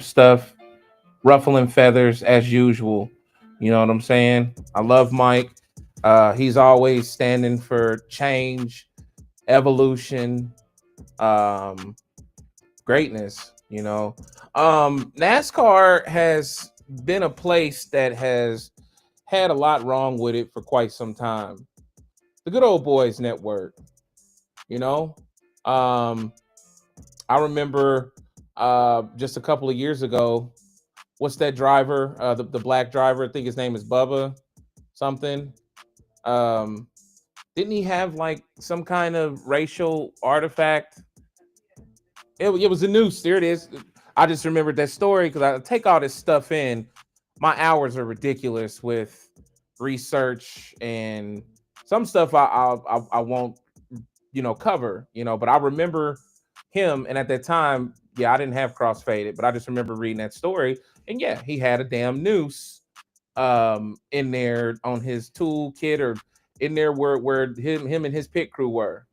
stuff, ruffling feathers as usual. You know what I'm saying? I love Mike. He's always standing for change, evolution, greatness, you know. NASCAR has been a place that has had a lot wrong with it for quite some time. The Good Old Boys Network, you know. I remember just a couple of years ago, what's that driver, the black driver, I think his name is Bubba something. Didn't he have like some kind of racial artifact? It was a noose. There it is. I just remembered that story because I take all this stuff in. My hours are ridiculous with research, and some stuff I won't, you know, cover, you know, but I remember him. And at that time, yeah, I didn't have CrossFaded, but I just remember reading that story. And yeah, he had a damn noose in there on his toolkit, or in there where him and his pit crew were.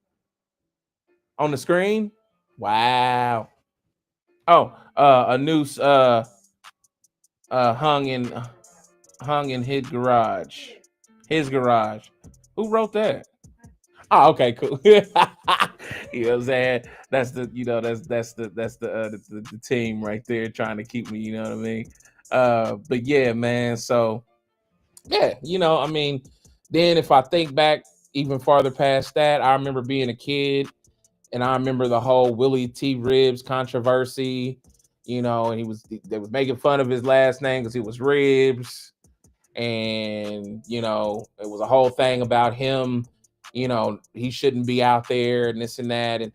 On the screen? Wow. Oh, a noose hung in his garage. Who wrote that? Oh, okay, cool. You know what I'm saying? That's the team right there trying to keep me, you know what I mean? But yeah, man. So yeah, you know, I mean, then if I think back even farther past that, I remember being a kid, and I remember the whole Willie T. Ribs controversy, you know, and they was making fun of his last name because he was Ribs. And, you know, it was a whole thing about him, you know, he shouldn't be out there and this and that, and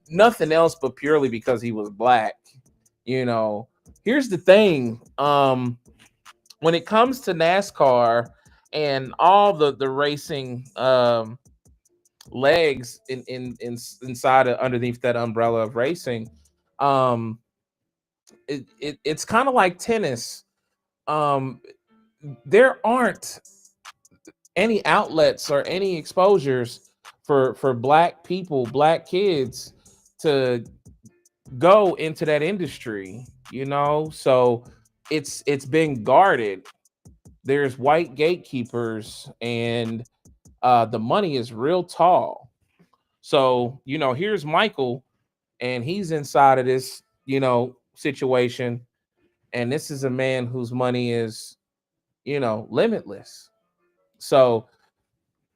nothing else but purely because he was black. You know, here's the thing. When it comes to NASCAR and all the racing legs inside of underneath that umbrella of racing, it's kind of like tennis. There aren't any outlets or any exposures for black people, black kids to go into that industry, you know? So it's been guarded. There's white gatekeepers, and the money is real tall. So, you know, here's Michael, and he's inside of this, you know, situation. And this is a man whose money is, you know, limitless. So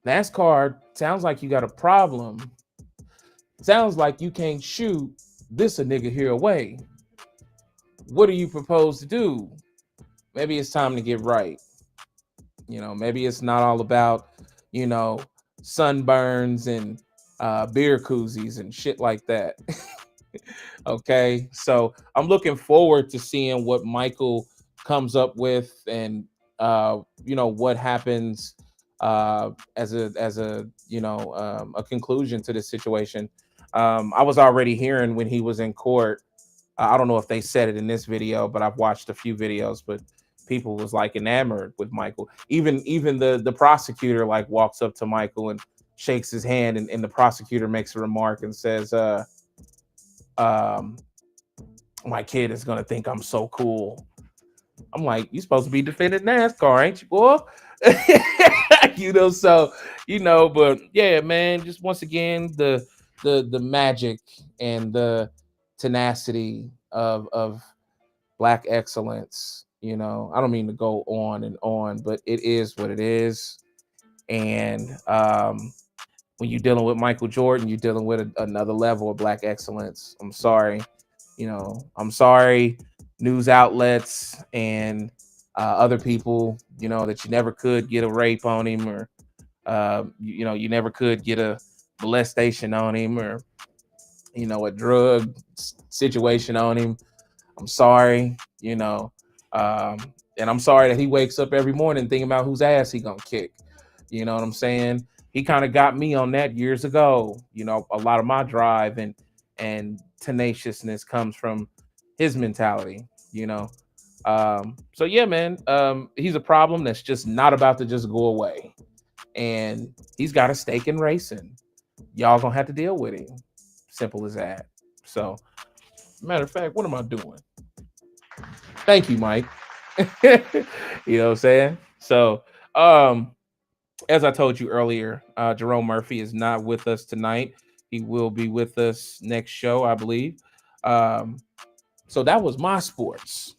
NASCAR, sounds like you got a problem. Sounds like you can't shoot this a nigga here away. What do you propose to do? Maybe it's time to get right. You know, maybe it's not all about, you know, sunburns and beer koozies and shit like that. Okay, so I'm looking forward to seeing what Michael comes up with, and you know, what happens as a you know, a conclusion to this situation. I was already hearing when he was in court. I don't know if they said it in this video, but I've watched a few videos. But people was like enamored with Michael. Even the prosecutor like walks up to Michael and shakes his hand, and the prosecutor makes a remark and says, my kid is gonna think I'm so cool. I'm like, you supposed to be defending NASCAR, ain't you, boy? So but yeah, man, just once again, the magic and the tenacity of Black excellence. I don't mean to go on and on, but it is what it is. And when you're dealing with Michael Jordan, you're dealing with another level of Black excellence. I'm sorry. I'm sorry, news outlets and other people, that you never could get a rape on him, or, you never could get a molestation on him, or, a drug situation on him. I'm sorry, and I'm sorry that he wakes up every morning thinking about whose ass he gonna kick. You know what I'm saying? He kind of got me on that years ago. A lot of my drive and tenaciousness comes from his mentality. So yeah, man, he's a problem that's just not about to just go away, and he's got a stake in racing. Y'all gonna have to deal with him. Simple as that. So, matter of fact, what am I doing? Thank you, Mike. You know what I'm saying? So, as I told you earlier, Jerome Murphy is not with us tonight. He will be with us next show, I believe. So that was my sports.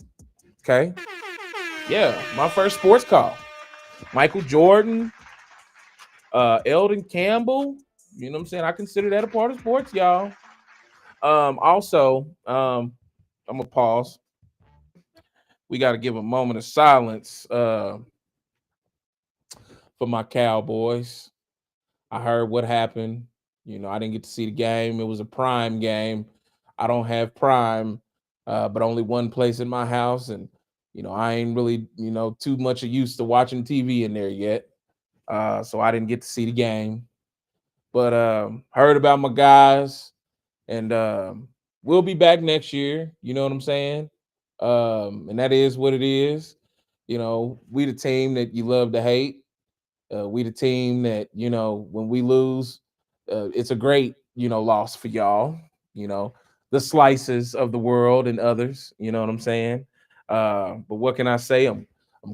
Okay. Yeah, my first sports call. Michael Jordan, Eldon Campbell. You know what I'm saying? I consider that a part of sports, y'all. Also, I'm gonna pause. We got to give a moment of silence for my Cowboys. I heard what happened. I didn't get to see the game. It was a Prime game. I don't have Prime, but only one place in my house, and I ain't really too much used to watching TV in there yet. So I didn't get to see the game, but heard about my guys, and we'll be back next year. You know what I'm saying? And that is what it is. We the team that you love to hate. We the team that when we lose, it's a great loss for y'all. The slices of the world and others. You know what I'm saying? But what can I say? I'm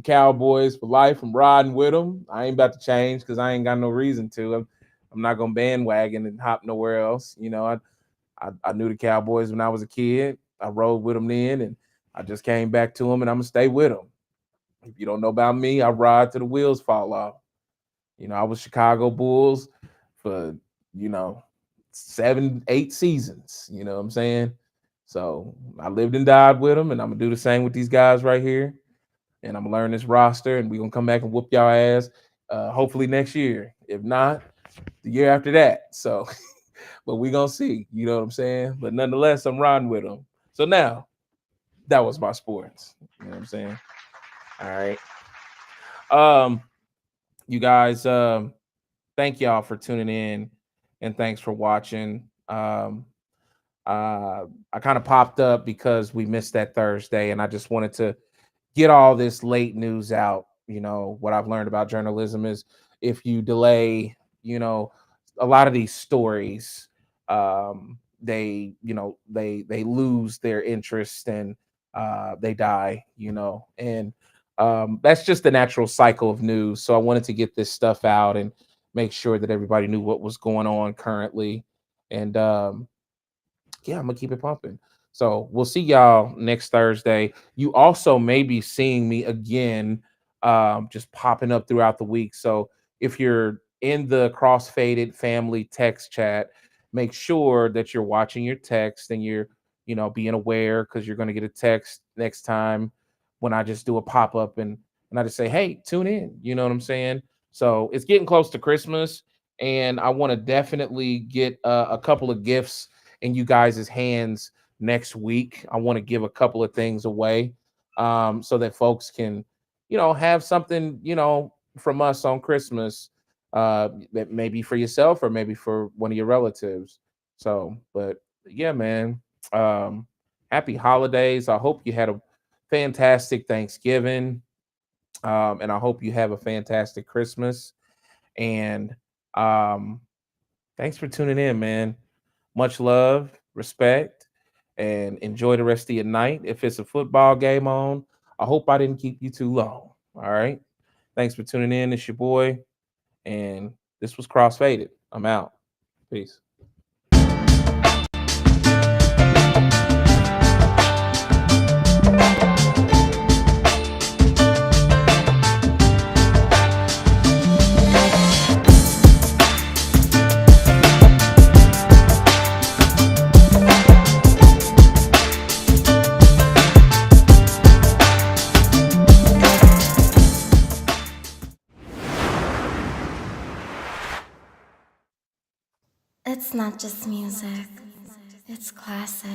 Cowboys for life. I'm riding with them. I ain't about to change because I ain't got no reason to. I'm not gonna bandwagon and hop nowhere else. I knew the Cowboys when I was a kid. I rode with them then, and I just came back to them, and I'm gonna stay with them. If you don't know about me, I ride till the wheels fall off. I was Chicago Bulls for 7, 8 seasons. You know what I'm saying? So I lived and died with them, and I'm gonna do the same with these guys right here. And I'm gonna learn this roster, and we're gonna come back and whoop y'all ass. Hopefully next year. If not, the year after that. So, but we gonna see. You know what I'm saying? But nonetheless, I'm riding with them. So now, that was my sports. You know what I'm saying? All right. You guys, thank y'all for tuning in, and thanks for watching. I kind of popped up because we missed that Thursday, and I just wanted to get all this late news out. What I've learned about journalism is if you delay, a lot of these stories, they lose their interest, and they die, and that's just the natural cycle of news. So I wanted to get this stuff out and make sure that everybody knew what was going on currently. And yeah, I'm gonna keep it pumping. So we'll see y'all next Thursday. You also may be seeing me again, just popping up throughout the week. So if you're in the CrossFaded Family text chat, make sure that you're watching your text and you're, being aware, because you're gonna get a text next time when I just do a pop up and I just say, hey, tune in. You know what I'm saying? So it's getting close to Christmas, and I want to definitely get a couple of gifts in you guys' hands next week. I want to give a couple of things away, so that folks can, have something, from us on Christmas, that maybe for yourself or maybe for one of your relatives. So, but yeah, man, happy holidays. I hope you had a fantastic Thanksgiving. And I hope you have a fantastic Christmas. And thanks for tuning in, man. Much love, respect, and enjoy the rest of your night. If it's a football game on, I hope I didn't keep you too long. All right. Thanks for tuning in. It's your boy. And this was CrossFaded. I'm out. Peace. It's not just music, it's classic.